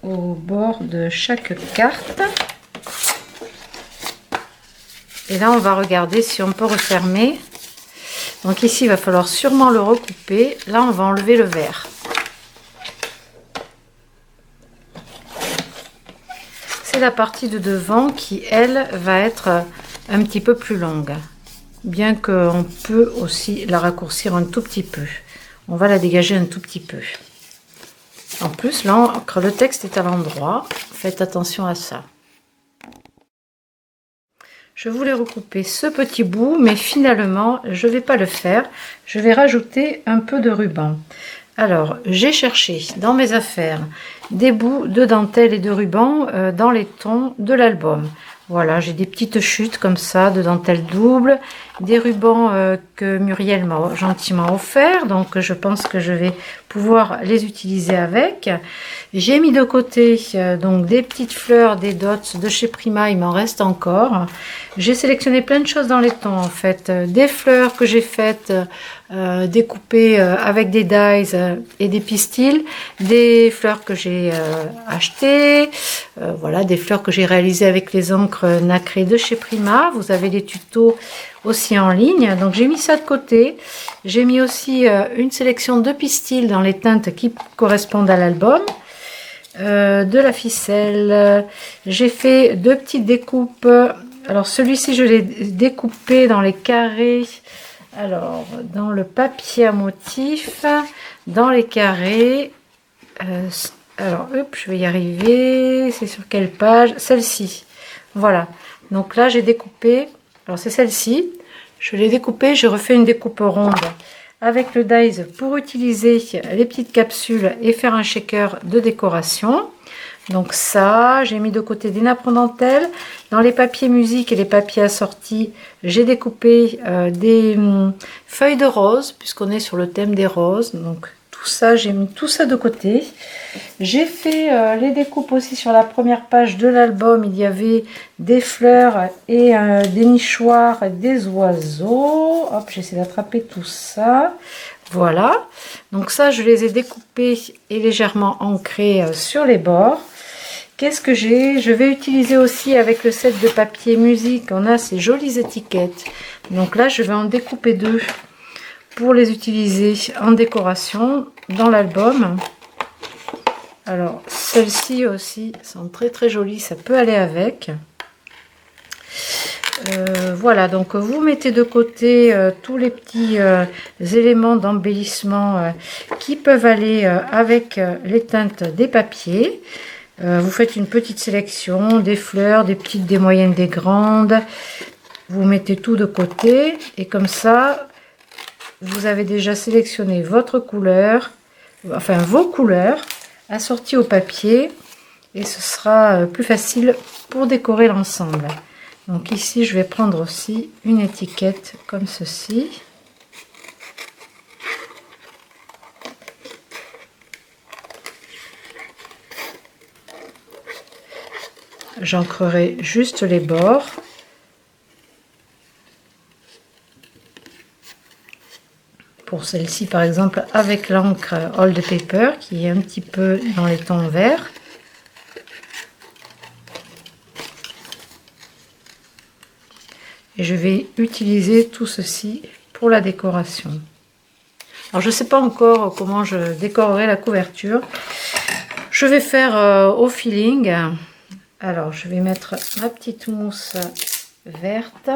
Au bord de chaque carte. Et là on va regarder si on peut refermer. Donc ici il va falloir sûrement le recouper. Là on va enlever le vert. C'est la partie de devant qui, elle, va être un petit peu plus longue. Bien qu'on peut aussi la raccourcir un tout petit peu. On va la dégager un tout petit peu. En plus, l'encre, le texte est à l'endroit. Faites attention à ça. Je voulais recouper ce petit bout, mais finalement, je ne vais pas le faire. Je vais rajouter un peu de ruban. Alors, j'ai cherché dans mes affaires des bouts de dentelle et de ruban dans les tons de l'album. Voilà, j'ai des petites chutes comme ça de dentelle double, des rubans que Muriel m'a gentiment offert, donc je pense que je vais pouvoir les utiliser avec. J'ai mis de côté donc des petites fleurs, des dots de chez Prima, il m'en reste encore. J'ai sélectionné plein de choses dans les tons en fait, des fleurs que j'ai faites découpées avec des dies et des pistils, des fleurs que j'ai achetées, voilà, des fleurs que j'ai réalisées avec les encres nacrées de chez Prima. Vous avez des tutos aussi en ligne, donc j'ai mis ça de côté. J'ai mis aussi une sélection de pistils dans les teintes qui correspondent à l'album, de la ficelle. J'ai fait 2 petites découpes. Alors celui-ci je l'ai découpé dans les carrés, alors dans le papier à motif, dans les carrés. Alors hop, je vais y arriver. C'est sur quelle page? Celle-ci. Voilà, donc là j'ai découpé, alors c'est celle-ci, Je l'ai découpé, j'ai refait une découpe ronde avec le dies pour utiliser les petites capsules et faire un shaker de décoration. Donc ça, j'ai mis de côté des nappes en dentelle. Dans les papiers musique et les papiers assortis, j'ai découpé des feuilles de rose, puisqu'on est sur le thème des roses. Donc tout ça, j'ai mis tout ça de côté. J'ai fait les découpes aussi sur la première page de l'album. Il y avait des fleurs et des nichoirs, des oiseaux. Hop, j'essaie d'attraper tout ça. Voilà. Donc ça, je les ai découpés et légèrement ancrés sur les bords. Qu'est-ce que j'ai? Je vais utiliser aussi avec le set de papier musique. On a ces jolies étiquettes. Donc là, je vais en découper deux pour les utiliser en décoration dans l'album. Alors, celles-ci aussi sont très très jolies. Ça peut aller avec. Voilà, donc vous mettez de côté tous les petits éléments d'embellissement qui peuvent aller avec les teintes des papiers. Vous faites une petite sélection, des fleurs, des petites, des moyennes, des grandes. Vous mettez tout de côté et comme ça, vous avez déjà sélectionné votre couleur, enfin vos couleurs assorties au papier et ce sera plus facile pour décorer l'ensemble. Donc ici, je vais prendre aussi une étiquette comme ceci. J'ancrerai juste les bords. Pour celle-ci, par exemple, avec l'encre Old Paper, qui est un petit peu dans les tons verts. Et je vais utiliser tout ceci pour la décoration. Alors, je ne sais pas encore comment je décorerai la couverture. Je vais faire au feeling. Alors, je vais mettre ma petite mousse verte.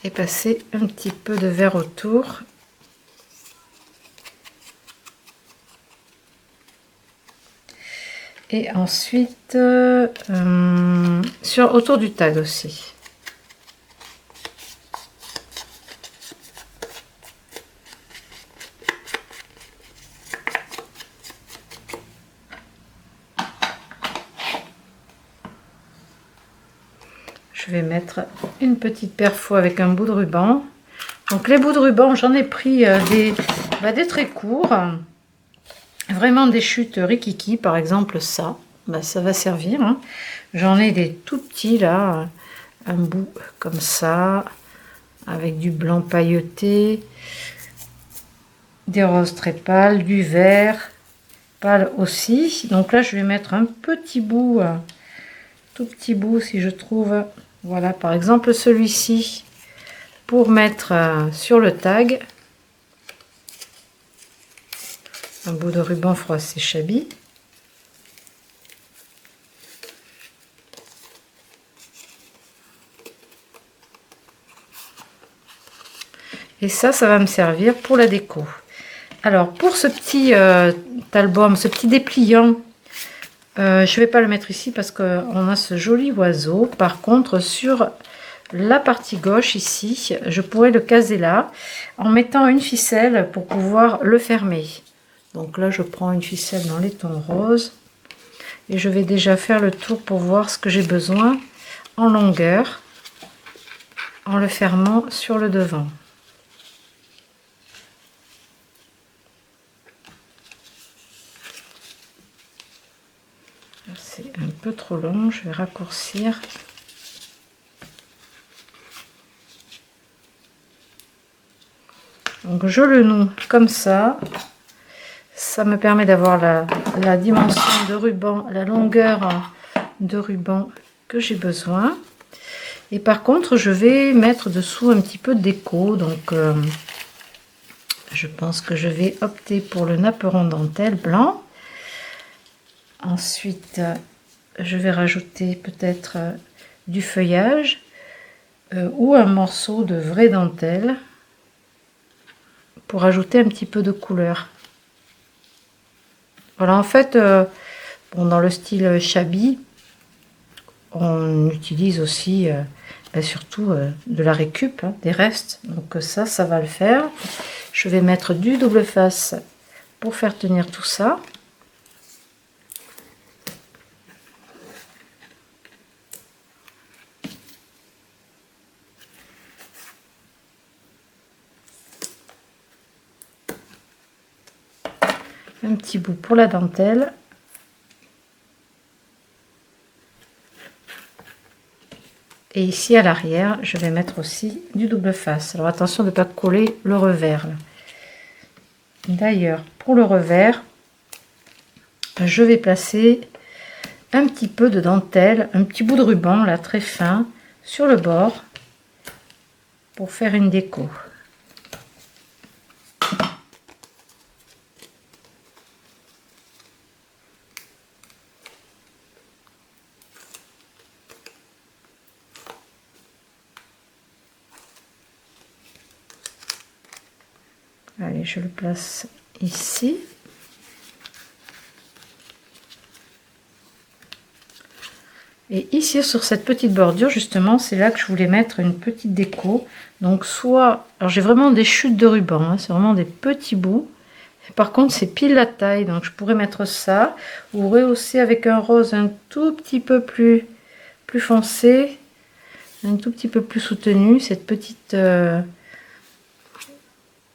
Et passer un petit peu de vert autour. Et ensuite, autour du tag aussi. Je vais mettre une petite perfo avec un bout de ruban. Donc les bouts de ruban, j'en ai pris des très courts. Vraiment des chutes rikiki, par exemple ça. Ça va servir. Hein. J'en ai des tout petits là. Un bout comme ça. Avec du blanc pailleté. Des roses très pâles. Du vert pâle aussi. Donc là, je vais mettre un petit bout. Tout petit bout si je trouve. Voilà, par exemple celui-ci pour mettre sur le tag. Un bout de ruban froissé Chabi. Et ça va me servir pour la déco. Alors pour ce petit album, ce petit dépliant, je ne vais pas le mettre ici parce qu'on a ce joli oiseau. Par contre, sur la partie gauche ici, je pourrais le caser là en mettant une ficelle pour pouvoir le fermer. Donc là, je prends une ficelle dans les tons roses et je vais déjà faire le tour pour voir ce que j'ai besoin en longueur en le fermant sur le devant. C'est un peu trop long, je vais raccourcir. Donc je le noue comme ça. Ça me permet d'avoir la dimension de ruban, la longueur de ruban que j'ai besoin. Et par contre, je vais mettre dessous un petit peu de déco. Donc je pense que je vais opter pour le napperon dentelle blanc. Ensuite, je vais rajouter peut-être du feuillage ou un morceau de vraie dentelle pour ajouter un petit peu de couleur. Voilà, en fait, bon, dans le style Chabi, on utilise aussi surtout de la récup, hein, des restes. Donc ça va le faire. Je vais mettre du double face pour faire tenir tout ça. Un petit bout pour la dentelle. Et ici à l'arrière, je vais mettre aussi du double face. Alors attention de ne pas coller le revers. D'ailleurs, pour le revers, je vais placer un petit peu de dentelle, un petit bout de ruban là très fin sur le bord pour faire une déco. Allez, je le place ici. Et ici, sur cette petite bordure, justement, c'est là que je voulais mettre une petite déco. Donc, soit... Alors, j'ai vraiment des chutes de ruban, hein, c'est vraiment des petits bouts. Par contre, c'est pile la taille, donc je pourrais mettre ça. Ou rehausser avec un rose un tout petit peu plus foncé. Un tout petit peu plus soutenu, cette petite...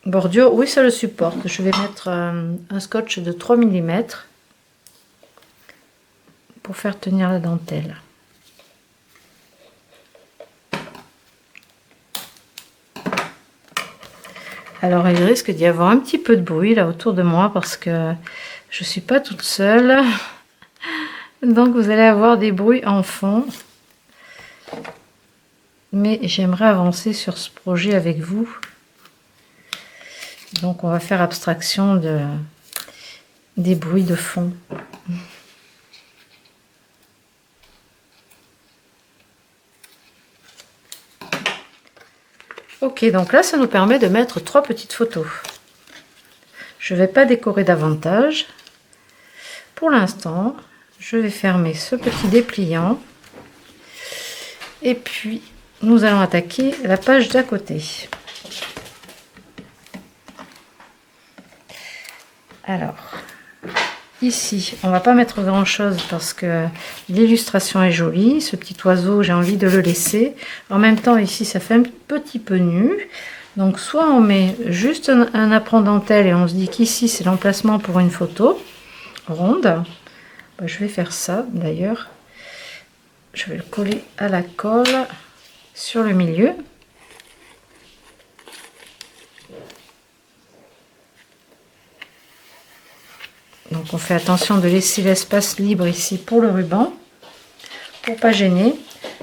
bordure, oui ça le supporte. Je vais mettre un scotch de 3 mm pour faire tenir la dentelle. Alors il risque d'y avoir un petit peu de bruit là autour de moi parce que je suis pas toute seule. Donc vous allez avoir des bruits en fond. Mais j'aimerais avancer sur ce projet avec vous. Donc on va faire abstraction des bruits de fond. Ok, donc là ça nous permet de mettre 3 petites photos. Je ne vais pas décorer davantage. Pour l'instant, je vais fermer ce petit dépliant. Et puis nous allons attaquer la page d'à côté. Alors, ici, on va pas mettre grand chose parce que l'illustration est jolie. Ce petit oiseau, j'ai envie de le laisser. En même temps, ici, ça fait un petit peu nu. Donc, soit on met juste un apprend dentelle et on se dit qu'ici, c'est l'emplacement pour une photo ronde. Je vais faire ça, d'ailleurs. Je vais le coller à la colle sur le milieu. Donc on fait attention de laisser l'espace libre ici pour le ruban, pour pas gêner.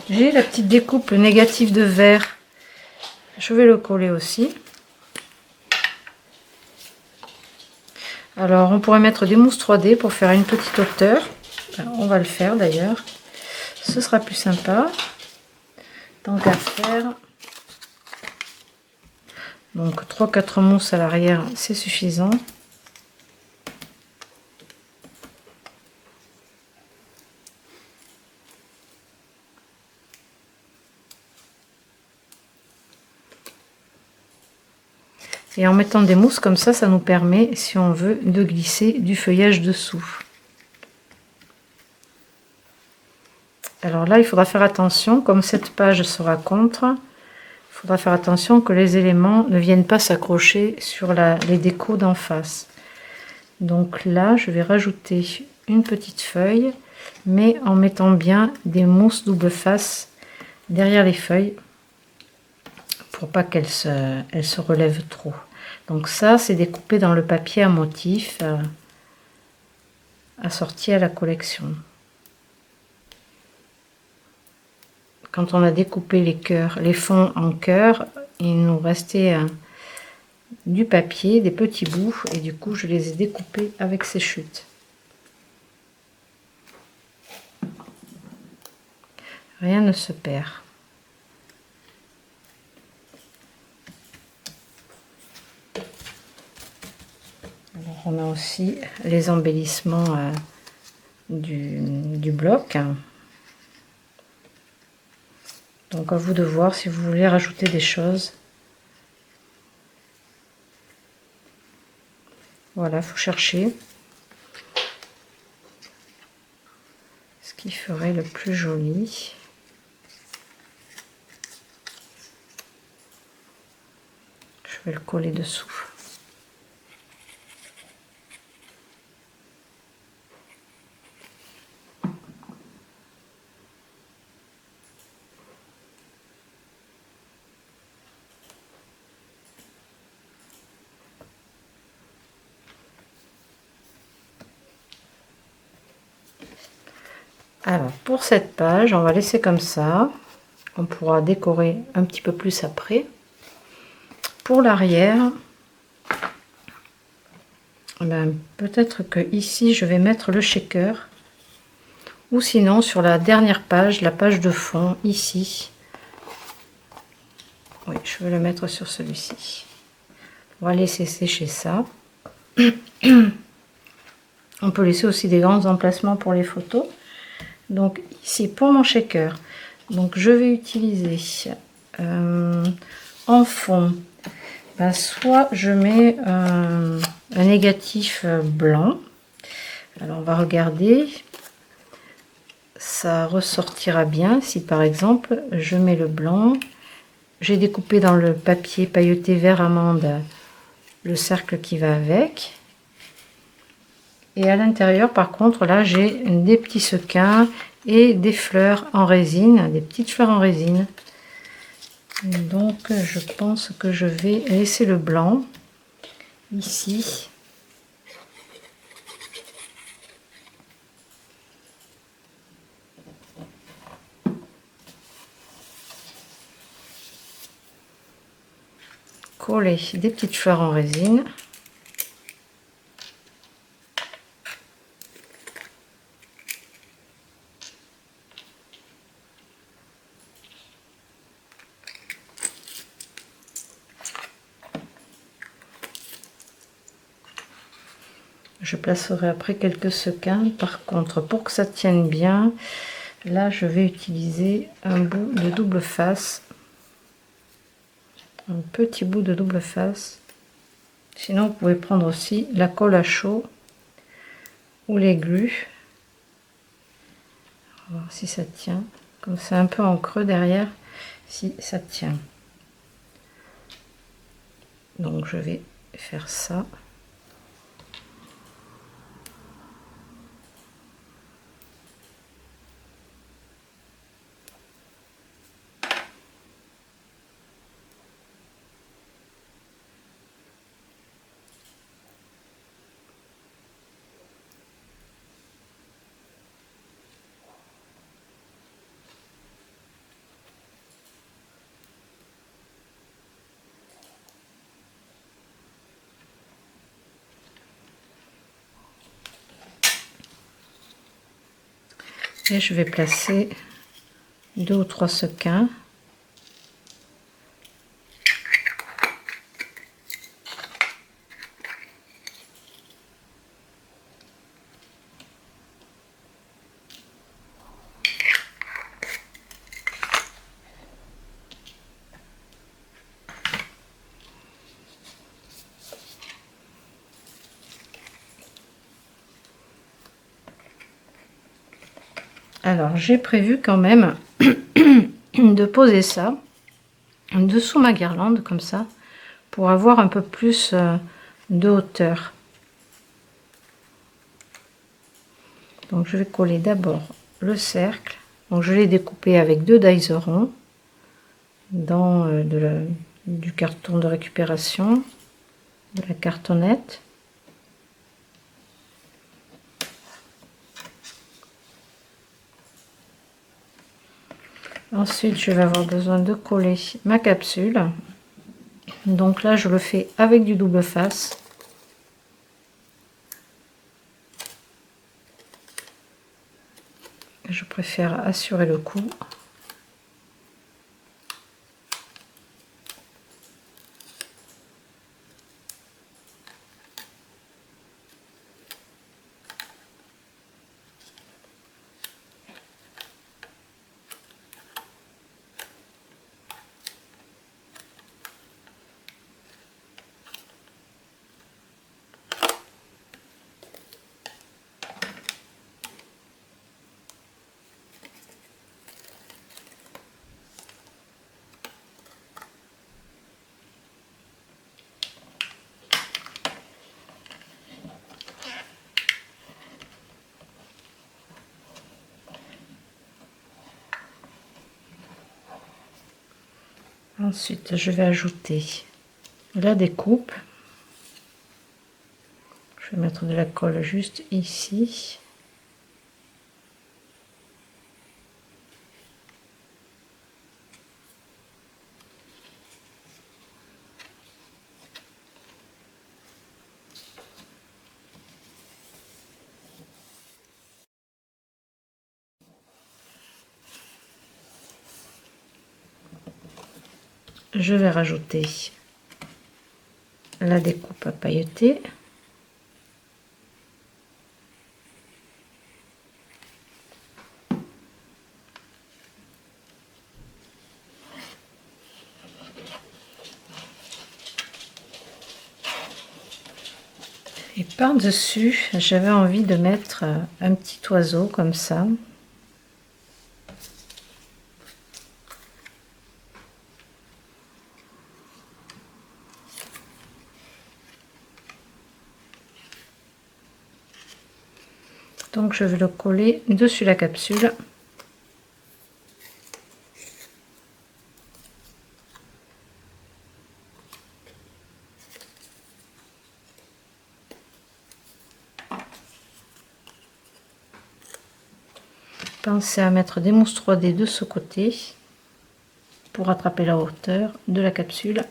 J'ai la petite découpe négative de verre, je vais le coller aussi. Alors on pourrait mettre des mousses 3D pour faire une petite hauteur. On va le faire d'ailleurs, ce sera plus sympa. Tant qu'à faire. Donc 3-4 mousses à l'arrière, c'est suffisant. Et en mettant des mousses comme ça nous permet, si on veut, de glisser du feuillage dessous. Alors là, il faudra faire attention, comme cette page sera contre, il faudra faire attention que les éléments ne viennent pas s'accrocher sur les décos d'en face. Donc là, je vais rajouter une petite feuille, mais en mettant bien des mousses double face derrière les feuilles, pour pas qu'elles se relèvent trop. Donc ça, c'est découpé dans le papier à motif assorti à la collection. Quand on a découpé les fonds en cœur, il nous restait du papier, des petits bouts, et du coup je les ai découpés avec ces chutes. Rien ne se perd. Alors on a aussi les embellissements du bloc. Donc à vous de voir si vous voulez rajouter des choses. Voilà, faut chercher ce qui ferait le plus joli. Je vais le coller dessous. Alors pour cette page, on va laisser comme ça. On pourra décorer un petit peu plus après. Pour l'arrière, ben, peut-être que ici je vais mettre le shaker, ou sinon sur la dernière page, la page de fond ici. Oui, je vais le mettre sur celui-ci. On va laisser sécher ça. On peut laisser aussi des grands emplacements pour les photos. Donc ici pour mon shaker, donc je vais utiliser en fond, ben, soit je mets un négatif blanc. Alors on va regarder, ça ressortira bien si par exemple je mets le blanc. J'ai découpé dans le papier pailleté vert amande le cercle qui va avec. Et à l'intérieur, par contre, là, j'ai des petits sequins et des fleurs en résine, des petites fleurs en résine. Donc, je pense que je vais laisser le blanc ici. Coller des petites fleurs en résine. Je placerai après quelques sequins. Par contre, pour que ça tienne bien, là, je vais utiliser un bout de double face. Un petit bout de double face. Sinon, vous pouvez prendre aussi la colle à chaud ou les glues. On va voir si ça tient. Comme c'est un peu en creux derrière, si ça tient. Donc, je vais faire ça. Et je vais placer 2 ou 3 sequins. Alors, j'ai prévu quand même de poser ça dessous ma guirlande, comme ça, pour avoir un peu plus de hauteur. Donc, je vais coller d'abord le cercle. Donc, je l'ai découpé avec 2 Daiserons dans du carton de récupération, de la cartonnette. Ensuite, je vais avoir besoin de coller ma capsule. Donc là, je le fais avec du double face. Je préfère assurer le coup. Ensuite, je vais ajouter la découpe. Je vais mettre de la colle juste ici. Je vais rajouter la découpe à pailleter. Et par-dessus, j'avais envie de mettre un petit oiseau comme ça. Donc je vais le coller dessus la capsule. Pensez à mettre des mousses 3D de ce côté pour attraper la hauteur de la capsule.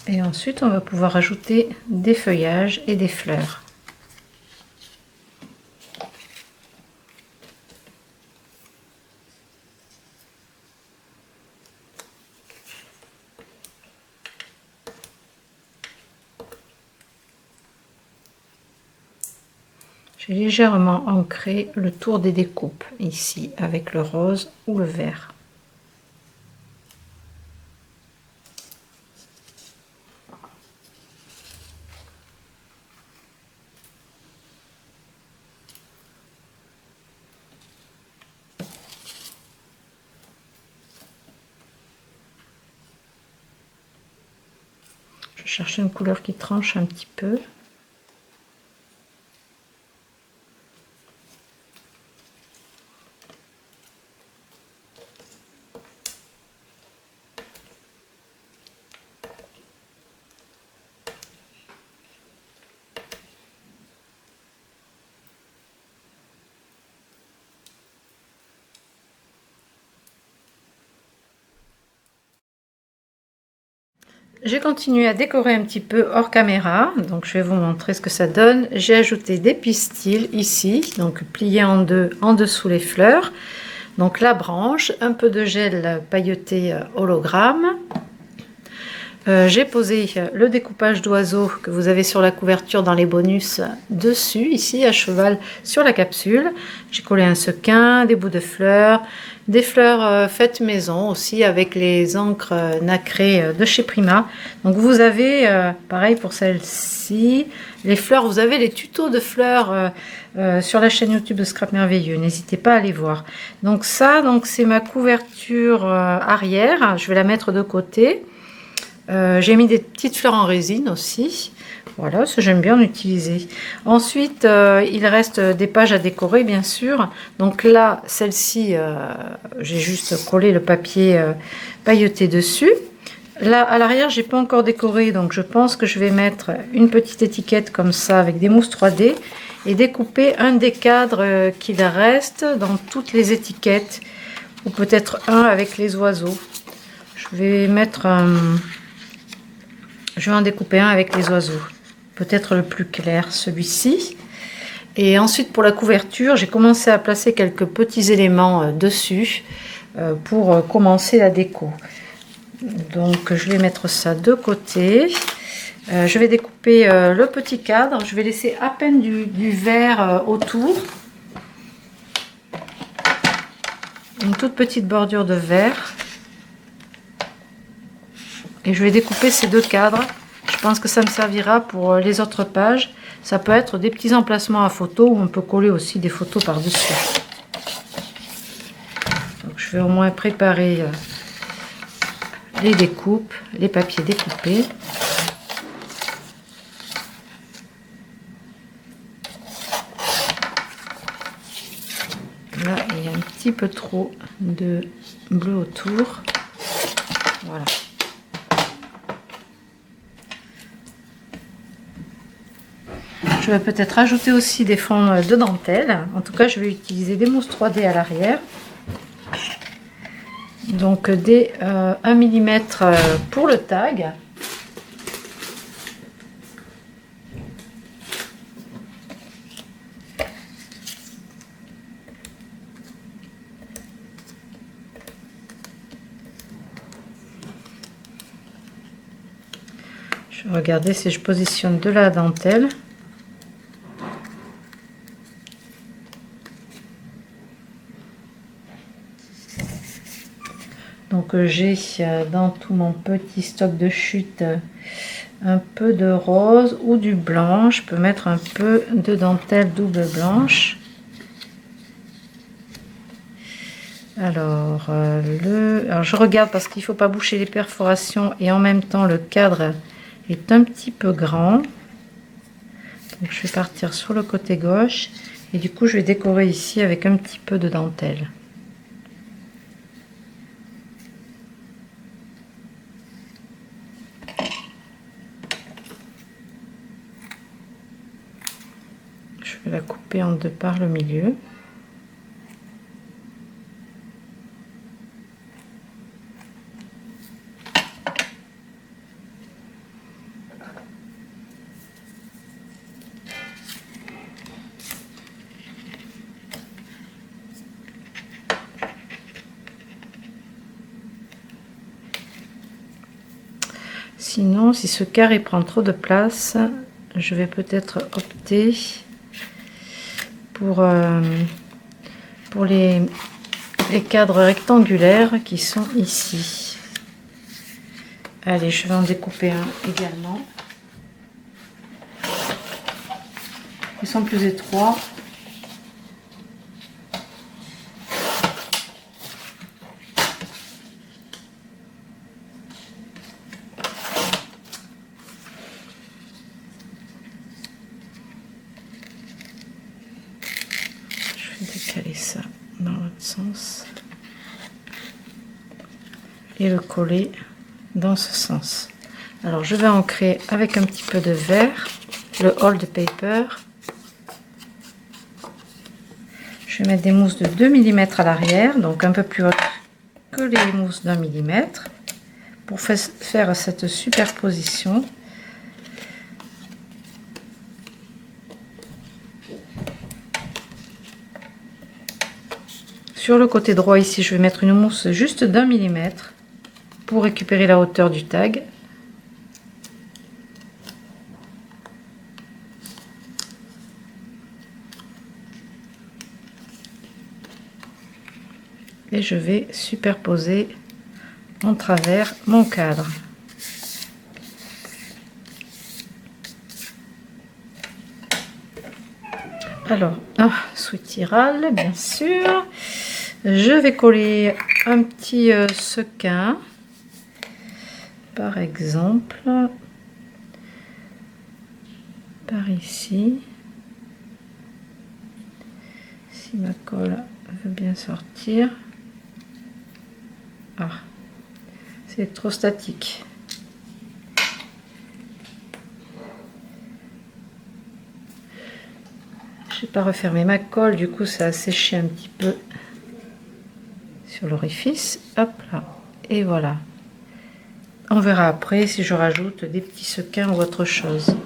Et ensuite, on va pouvoir ajouter des feuillages et des fleurs. J'ai légèrement ancré le tour des découpes ici avec le rose ou le vert. Je cherche une couleur qui tranche un petit peu. J'ai continué à décorer un petit peu hors caméra, donc je vais vous montrer ce que ça donne. J'ai ajouté des pistils ici, donc pliés en deux en dessous les fleurs. Donc la branche, un peu de gel pailleté hologramme. J'ai posé le découpage d'oiseaux que vous avez sur la couverture dans les bonus dessus, ici à cheval sur la capsule. J'ai collé un sequin, des bouts de fleurs, des fleurs faites maison aussi avec les encres nacrées de chez Prima. Donc vous avez, pareil pour celle-ci, les fleurs, vous avez les tutos de fleurs sur la chaîne YouTube de Scrap Merveilleux, n'hésitez pas à aller voir. Donc ça, c'est ma couverture arrière, je vais la mettre de côté. J'ai mis des petites fleurs en résine aussi, voilà, ça j'aime bien utiliser. Ensuite il reste des pages à décorer bien sûr, donc là celle-ci j'ai juste collé le papier pailleté dessus. Là à l'arrière j'ai pas encore décoré, donc je pense que je vais mettre une petite étiquette comme ça avec des mousses 3D et découper un des cadres qu'il reste dans toutes les étiquettes, ou peut-être un avec les oiseaux. Je vais mettre je vais en découper un avec les oiseaux, peut-être le plus clair, celui-ci. Et ensuite pour la couverture, j'ai commencé à placer quelques petits éléments dessus pour commencer la déco. Donc je vais mettre ça de côté. Je vais découper le petit cadre, je vais laisser à peine du vert autour. Une toute petite bordure de vert. Et je vais découper ces deux cadres. Je pense que ça me servira pour les autres pages. Ça peut être des petits emplacements à photos où on peut coller aussi des photos par-dessus. Donc je vais au moins préparer les découpes, les papiers découpés. Là, il y a un petit peu trop de bleu autour. Voilà. Je vais peut-être ajouter aussi des fonds de dentelle. En tout cas, je vais utiliser des mousses 3D à l'arrière. Donc des 1 mm pour le tag. Je vais regarder si je positionne de la dentelle. Donc j'ai dans tout mon petit stock de chute un peu de rose ou du blanc. Je peux mettre un peu de dentelle double blanche. Alors, je regarde parce qu'il ne faut pas boucher les perforations et en même temps le cadre est un petit peu grand. Donc je vais partir sur le côté gauche et du coup je vais décorer ici avec un petit peu de dentelle. Je vais la couper en deux par le milieu. Sinon, si ce carré prend trop de place, je vais peut-être opter pour les cadres rectangulaires qui sont ici. Allez, je vais en découper un également. Ils sont plus étroits. Je vais décaler ça dans l'autre sens et le coller dans ce sens. Alors je vais ancrer avec un petit peu de verre le hold paper. Je vais mettre des mousses de 2 mm à l'arrière, donc un peu plus haute que les mousses d'1 mm pour faire cette superposition. Sur le côté droit ici, je vais mettre une mousse juste d'1 mm pour récupérer la hauteur du tag. Et je vais superposer en travers mon cadre. Alors, sous tirale, bien sûr. Je vais coller un petit sequin, par exemple, par ici. Si ma colle veut bien sortir. Ah, c'est trop statique. Je n'ai pas refermé ma colle, du coup ça a séché un petit peu sur l'orifice. Hop là, et voilà. On verra après si je rajoute des petits sequins ou autre chose.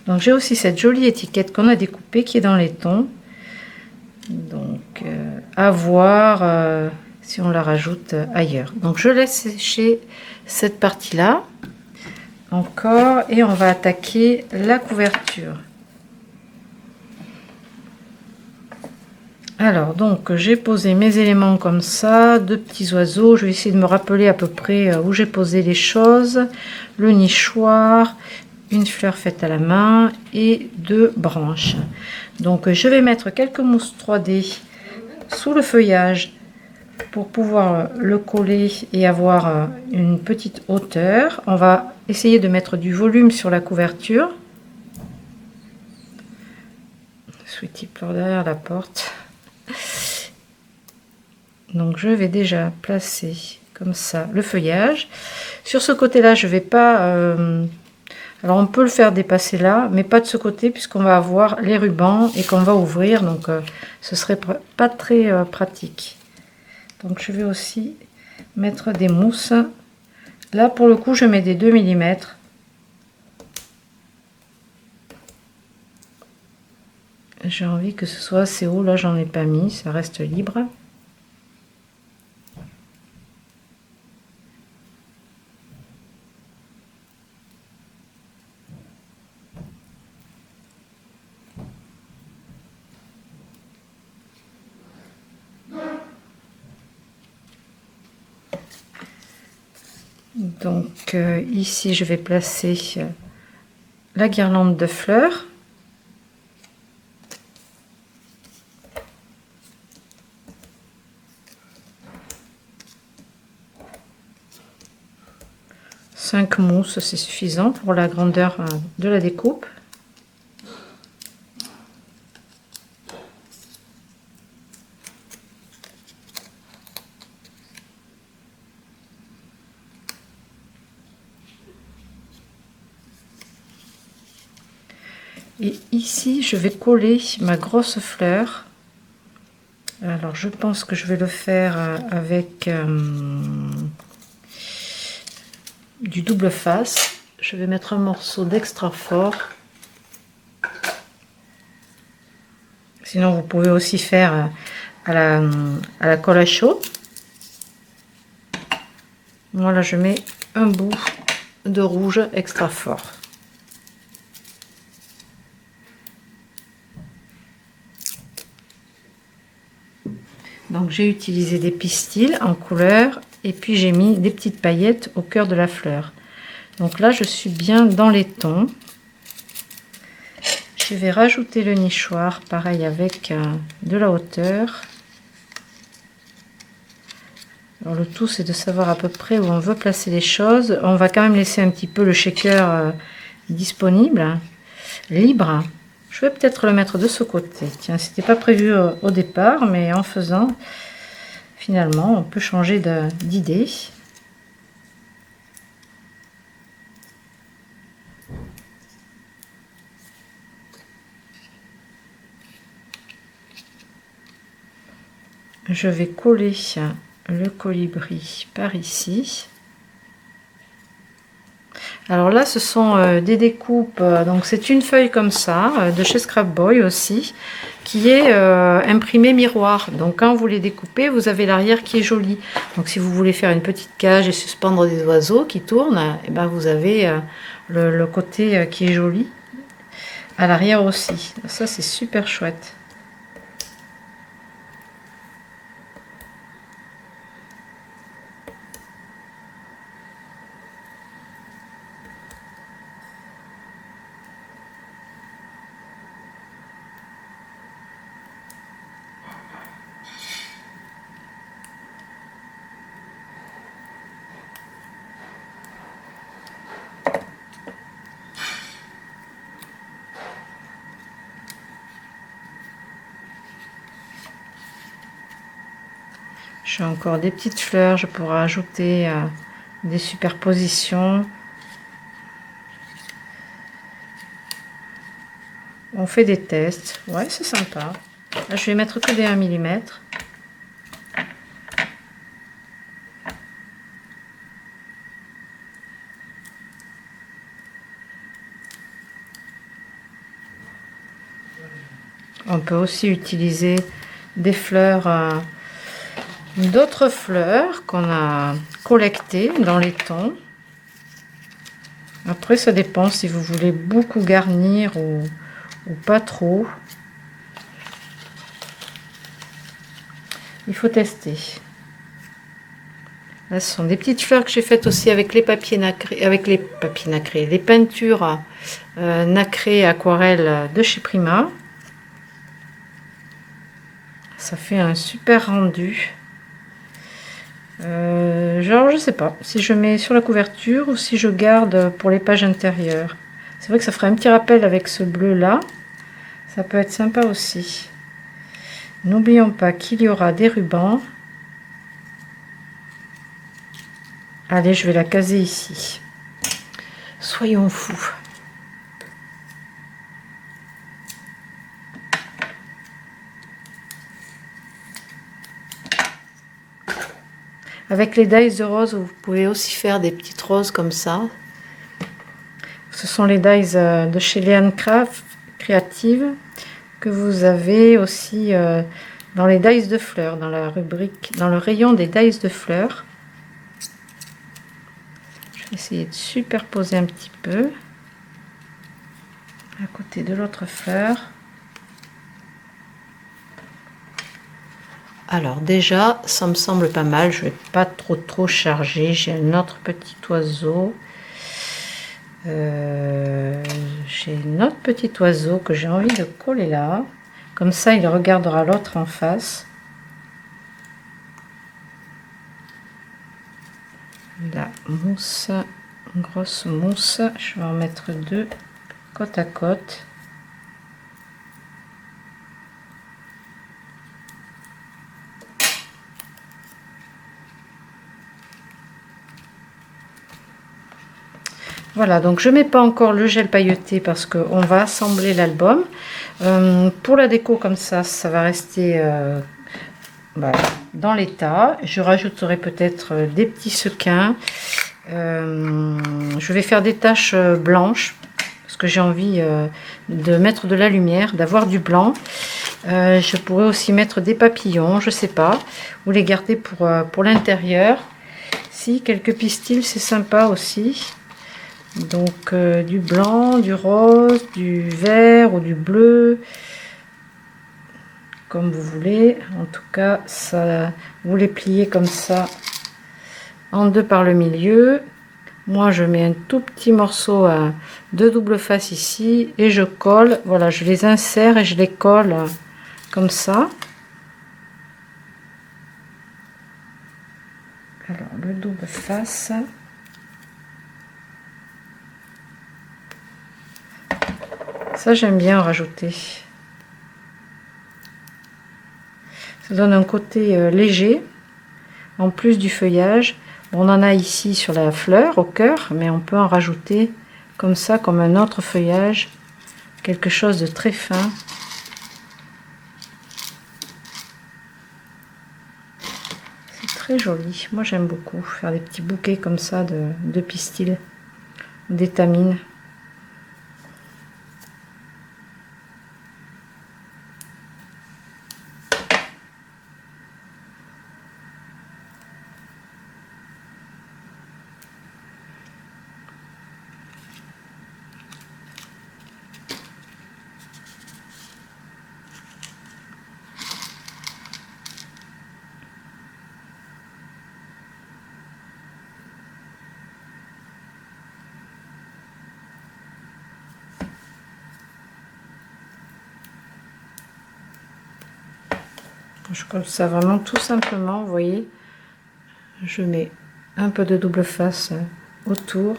Donc j'ai aussi cette jolie étiquette qu'on a découpée qui est dans les tons. Donc à voir si on la rajoute ailleurs. Donc je laisse sécher cette partie là encore et on va attaquer la couverture. Alors, donc, j'ai posé mes éléments comme ça, deux petits oiseaux. Je vais essayer de me rappeler à peu près où j'ai posé les choses. Le nichoir, une fleur faite à la main et deux branches. Donc, je vais mettre quelques mousses 3D sous le feuillage pour pouvoir le coller et avoir une petite hauteur. On va essayer de mettre du volume sur la couverture. Sweetie pleure derrière la porte. Donc je vais déjà placer comme ça le feuillage. Sur ce côté là je vais pas alors on peut le faire dépasser là, mais pas de ce côté puisqu'on va avoir les rubans et qu'on va ouvrir, donc ce serait pas très pratique. Donc je vais aussi mettre des mousses. Là pour le coup je mets des 2 mm. J'ai envie que ce soit assez haut, là j'en ai pas mis, ça reste libre. Donc ici je vais placer la guirlande de fleurs. Cinq mousses, c'est suffisant pour la grandeur de la découpe. Et ici, je vais coller ma grosse fleur. Alors, je pense que je vais le faire avec du double face. Je vais mettre un morceau d'extra fort. Sinon, vous pouvez aussi faire à la colle à chaud. Voilà, je mets un bout de rouge extra fort. Donc j'ai utilisé des pistils en couleur et puis j'ai mis des petites paillettes au cœur de la fleur. Donc là je suis bien dans les tons. Je vais rajouter le nichoir, pareil avec de la hauteur. Alors le tout c'est de savoir à peu près où on veut placer les choses. On va quand même laisser un petit peu le shaker disponible, libre. Je vais peut-être le mettre de ce côté. Tiens, c'était pas prévu au départ, mais en faisant, finalement, on peut changer d'idée. Je vais coller le colibri par ici. Alors là, ce sont des découpes, donc c'est une feuille comme ça, de chez Scrap Boy aussi, qui est imprimée miroir. Donc quand vous les découpez, vous avez l'arrière qui est joli. Donc si vous voulez faire une petite cage et suspendre des oiseaux qui tournent, et ben vous avez le côté qui est joli à l'arrière aussi. Ça c'est super chouette. J'ai encore des petites fleurs, je pourrais ajouter des superpositions. On fait des tests, ouais c'est sympa. Là je vais mettre que des 1 mm. On peut aussi utiliser des fleurs, d'autres fleurs qu'on a collectées dans les tons. Après ça dépend si vous voulez beaucoup garnir ou pas trop. il faut tester. Là, ce sont des petites fleurs que j'ai faites aussi avec les papiers nacrés, les peintures nacrées aquarelles de chez Prima. Ça fait un super rendu. Genre, je sais pas si je mets sur la couverture ou si je garde pour les pages intérieures. C'est vrai que ça ferait un petit rappel avec ce bleu là. Ça peut être sympa aussi. N'oublions pas qu'il y aura des rubans. Allez, je vais la caser ici. Soyons fous. Avec les dies de rose, vous pouvez aussi faire des petites roses comme ça. Ce sont les dies de chez Leanne Craft Creative que vous avez aussi dans les dies de fleurs, dans la rubrique, dans le rayon des dies de fleurs. Je vais essayer de superposer un petit peu à côté de l'autre fleur. Alors déjà, ça me semble pas mal. Je vais pas trop charger. J'ai un autre petit oiseau. J'ai un autre petit oiseau que j'ai envie de coller là. Comme ça, il regardera l'autre en face. La mousse, une grosse mousse. Je vais en mettre deux côte à côte. Voilà, donc je mets pas encore le gel pailleté parce qu'on va assembler l'album. Pour la déco comme ça va rester dans l'état. Je rajouterai peut-être des petits sequins. Je vais faire des taches blanches parce que j'ai envie de mettre de la lumière, d'avoir du blanc. Je pourrais aussi mettre des papillons, je sais pas, ou les garder pour l'intérieur. Si, quelques pistils, c'est sympa aussi. Donc du blanc, du rose, du vert ou du bleu, comme vous voulez. En tout cas, ça, vous les pliez comme ça en deux par le milieu. Moi, je mets un tout petit morceau de double face ici et je colle. Voilà, je les insère et je les colle comme ça. Alors, le double face. Ça, j'aime bien en rajouter. Ça donne un côté léger, en plus du feuillage. Bon, on en a ici sur la fleur, au cœur, mais on peut en rajouter comme ça, comme un autre feuillage. Quelque chose de très fin. C'est très joli. Moi, j'aime beaucoup faire des petits bouquets comme ça de pistils, d'étamines. Je colle ça vraiment tout simplement, vous voyez. Je mets un peu de double face autour.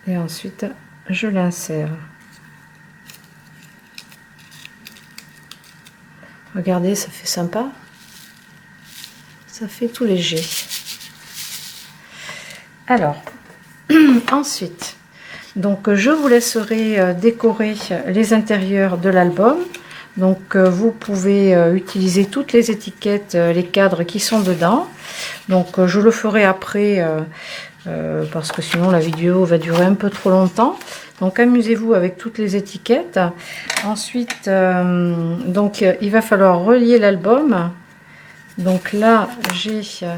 Et ensuite, je l'insère. Regardez, ça fait sympa. Ça fait tout léger. Alors, ensuite, donc je vous laisserai décorer les intérieurs de l'album. Donc vous pouvez utiliser toutes les étiquettes, les cadres qui sont dedans. Donc je le ferai après parce que sinon la vidéo va durer un peu trop longtemps. Donc amusez-vous avec toutes les étiquettes. Ensuite, donc il va falloir relier l'album. Donc là j'ai, c'était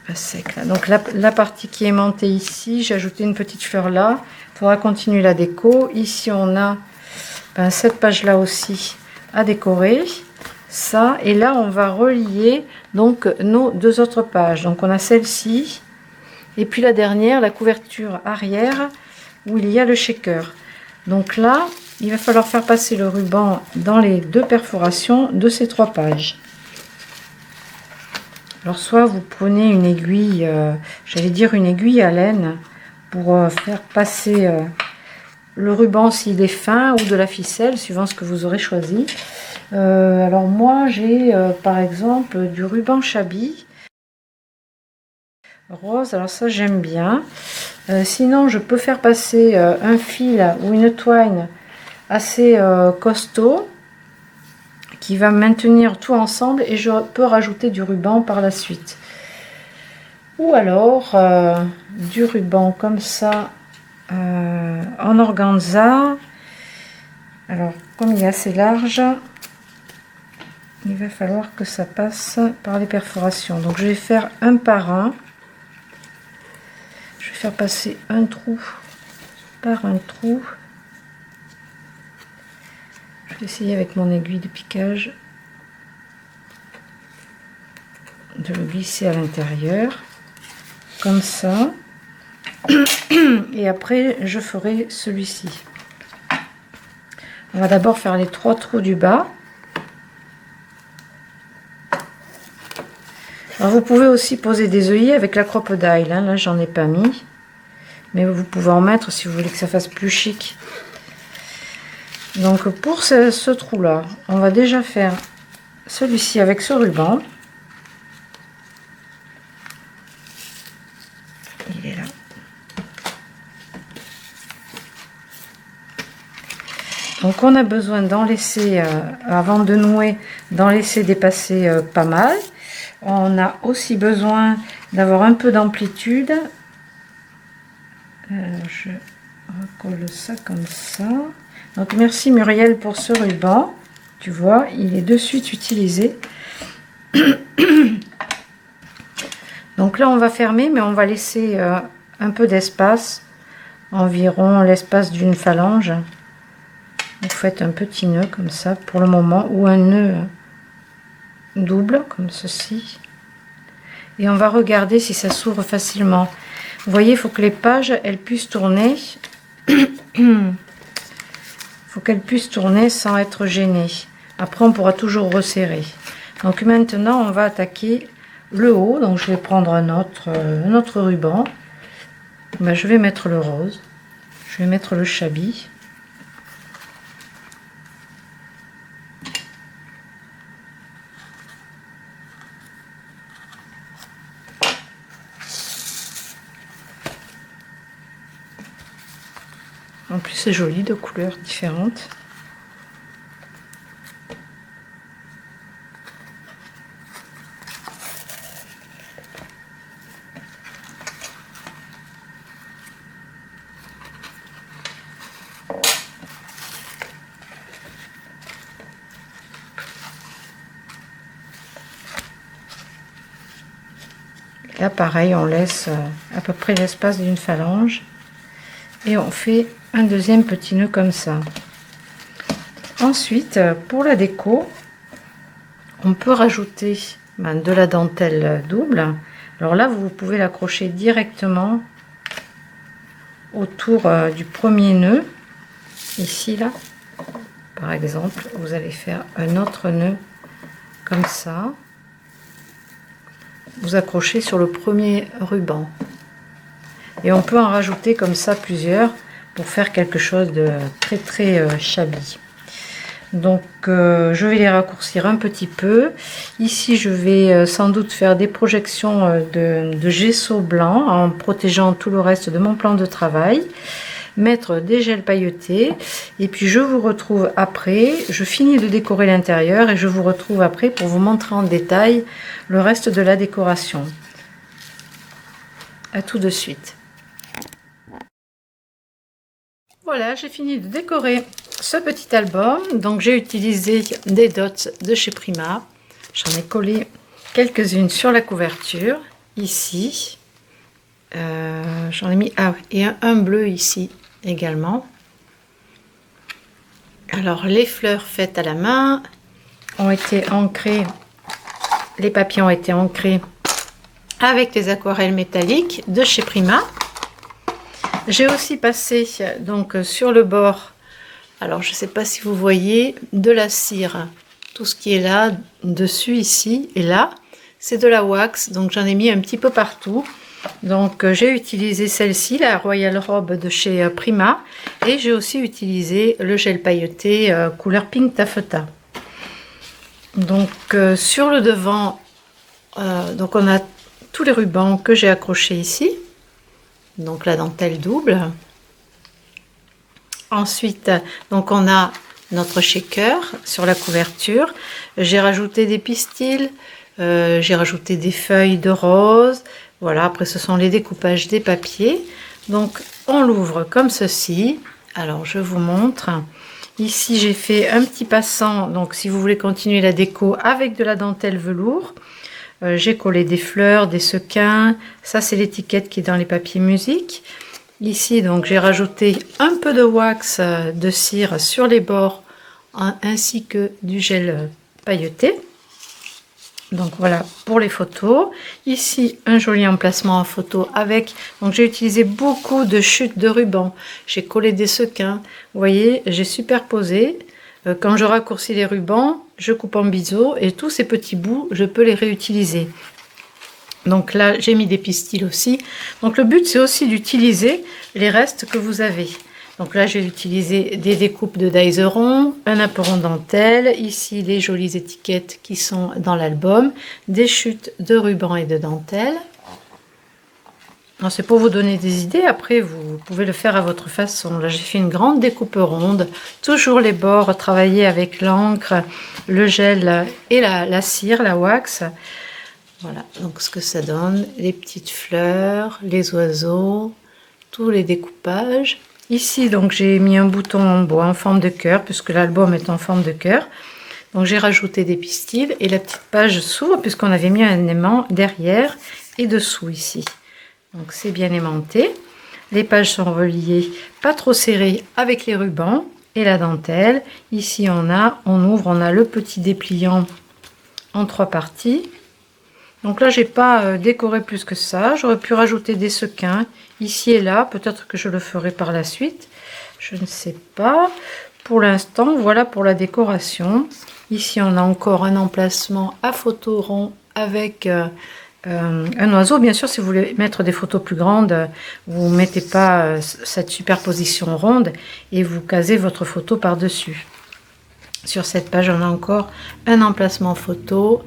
pas sec là. Donc la partie qui est montée ici, j'ai ajouté une petite fleur là. Il faudra continuer la déco. Ici on a cette page là aussi à décorer. ça, et là on va relier donc nos deux autres pages. Donc on a celle-ci et puis la dernière, la couverture arrière où il y a le shaker. Donc là il va falloir faire passer le ruban dans les deux perforations de ces trois pages. Alors soit vous prenez une aiguille, j'allais dire une aiguille à laine pour faire passer le ruban s'il est fin, ou de la ficelle suivant ce que vous aurez choisi. Alors moi j'ai par exemple du ruban Chabi rose, alors ça j'aime bien. Sinon je peux faire passer un fil ou une toile assez costaud qui va maintenir tout ensemble, et je peux rajouter du ruban par la suite. Ou alors du ruban comme ça en organza. Alors comme il est assez large, il va falloir que ça passe par les perforations. Donc je vais faire un par un. Je vais faire passer un trou par un trou. Je vais essayer avec mon aiguille de piquage de le glisser à l'intérieur comme ça, et après je ferai celui-ci. On va d'abord faire les trois trous du bas. Alors vous pouvez aussi poser des œillets avec la crocodile, hein. Là j'en ai pas mis, mais vous pouvez en mettre si vous voulez que ça fasse plus chic. Donc pour ce trou là, on va déjà faire celui-ci avec ce ruban. Il est là. Donc on a besoin d'en laisser, avant de nouer, d'en laisser dépasser pas mal. On a aussi besoin d'avoir un peu d'amplitude. Je recolle ça comme ça. Donc merci Muriel pour ce ruban. Tu vois, il est de suite utilisé. Donc là on va fermer, mais on va laisser un peu d'espace, environ l'espace d'une phalange. Vous faites un petit nœud comme ça pour le moment, ou un nœud double comme ceci, et on va regarder si ça s'ouvre facilement. Vous voyez, il faut que les pages elles puissent tourner. Il faut qu'elles puissent tourner sans être gênées. Après on pourra toujours resserrer. Donc maintenant on va attaquer le haut. Donc je vais prendre un autre ruban. Ben, je vais mettre le rose, je vais mettre le Chabi. En plus c'est joli, de couleurs différentes. Là pareil, on laisse à peu près l'espace d'une phalange, et on fait un deuxième petit nœud comme ça. Ensuite pour la déco, on peut rajouter de la dentelle double. Alors là vous pouvez l'accrocher directement autour du premier nœud, ici là par exemple. Vous allez faire un autre nœud comme ça, vous accrochez sur le premier ruban, et on peut en rajouter comme ça plusieurs pour faire quelque chose de très très shabby. Donc je vais les raccourcir un petit peu. Ici je vais sans doute faire des projections de gesso blanc en protégeant tout le reste de mon plan de travail, mettre des gels pailletés, et puis je vous retrouve après. Je finis de décorer l'intérieur et je vous retrouve après pour vous montrer en détail le reste de la décoration. À tout de suite. Voilà, j'ai fini de décorer ce petit album. Donc j'ai utilisé des dots de chez Prima. J'en ai collé quelques-unes sur la couverture ici. J'en ai mis et un bleu ici également. Alors les fleurs faites à la main, ont été ancrés, les papiers ont été ancrés avec les aquarelles métalliques de chez Prima. J'ai aussi passé donc sur le bord, alors je ne sais pas si vous voyez, de la cire. Tout ce qui est là, dessus, ici et là, c'est de la wax, donc j'en ai mis un petit peu partout. Donc j'ai utilisé celle-ci, la Royal Robe de chez Prima, et j'ai aussi utilisé le gel pailleté couleur Pink Taffeta. Donc sur le devant, donc on a tous les rubans que j'ai accrochés ici, donc la dentelle double. Ensuite, donc on a notre shaker sur la couverture. J'ai rajouté des pistils, j'ai rajouté des feuilles de rose. Voilà, après ce sont les découpages des papiers. Donc on l'ouvre comme ceci. Alors je vous montre. Ici j'ai fait un petit passant, donc si vous voulez continuer la déco avec de la dentelle velours. J'ai collé des fleurs, des sequins. Ça c'est l'étiquette qui est dans les papiers musique. Ici donc j'ai rajouté un peu de wax de cire sur les bords ainsi que du gel pailleté. Donc voilà pour les photos. Ici un joli emplacement en photo avec, donc j'ai utilisé beaucoup de chutes de ruban. J'ai collé des sequins. Vous voyez, j'ai superposé. Quand je raccourcis les rubans, je coupe en biseau et tous ces petits bouts, je peux les réutiliser. Donc là, j'ai mis des pistils aussi. Donc le but, c'est aussi d'utiliser les restes que vous avez. Donc là, j'ai utilisé des découpes de Daiseron, un apperon dentelle, ici les jolies étiquettes qui sont dans l'album, des chutes de ruban et de dentelle. C'est pour vous donner des idées, après vous pouvez le faire à votre façon. Là j'ai fait une grande découpe ronde, toujours les bords travaillés avec l'encre, le gel et la cire, la wax. Voilà, donc ce que ça donne, les petites fleurs, les oiseaux, tous les découpages. Ici donc j'ai mis un bouton en bois en forme de cœur, puisque l'album est en forme de cœur. Donc j'ai rajouté des pistils et la petite page s'ouvre, puisqu'on avait mis un aimant derrière et dessous ici. Donc c'est bien aimanté. Les pages sont reliées, pas trop serrées, avec les rubans et la dentelle. Ici on ouvre, on a le petit dépliant en 3 parties. Donc là j'ai pas décoré plus que ça. J'aurais pu rajouter des sequins ici et là. Peut-être que je le ferai par la suite. Je ne sais pas. Pour l'instant, voilà pour la décoration. Ici on a encore un emplacement à photo rond avec un oiseau. Bien sûr, si vous voulez mettre des photos plus grandes, vous ne mettez pas cette superposition ronde et vous casez votre photo par dessus. Sur cette page on a encore un emplacement photo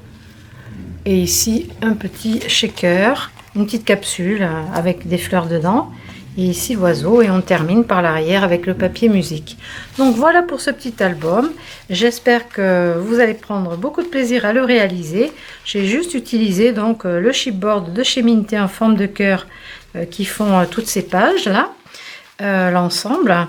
et ici un petit shaker, une petite capsule avec des fleurs dedans, et ici l'oiseau, et on termine par l'arrière avec le papier musique. Donc voilà pour ce petit album. J'espère que vous allez prendre beaucoup de plaisir à le réaliser. J'ai juste utilisé donc le chipboard de chez Minté en forme de cœur qui font toutes ces pages là, l'ensemble,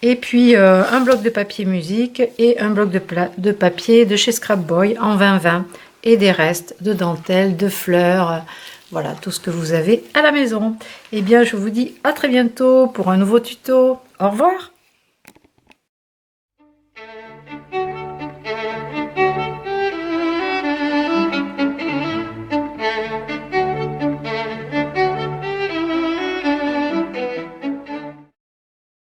et puis un bloc de papier musique et un bloc de papier de chez Scrap Boy en 20-20 et des restes de dentelle, de fleurs. Voilà, tout ce que vous avez à la maison. Eh bien, je vous dis à très bientôt pour un nouveau tuto. Au revoir!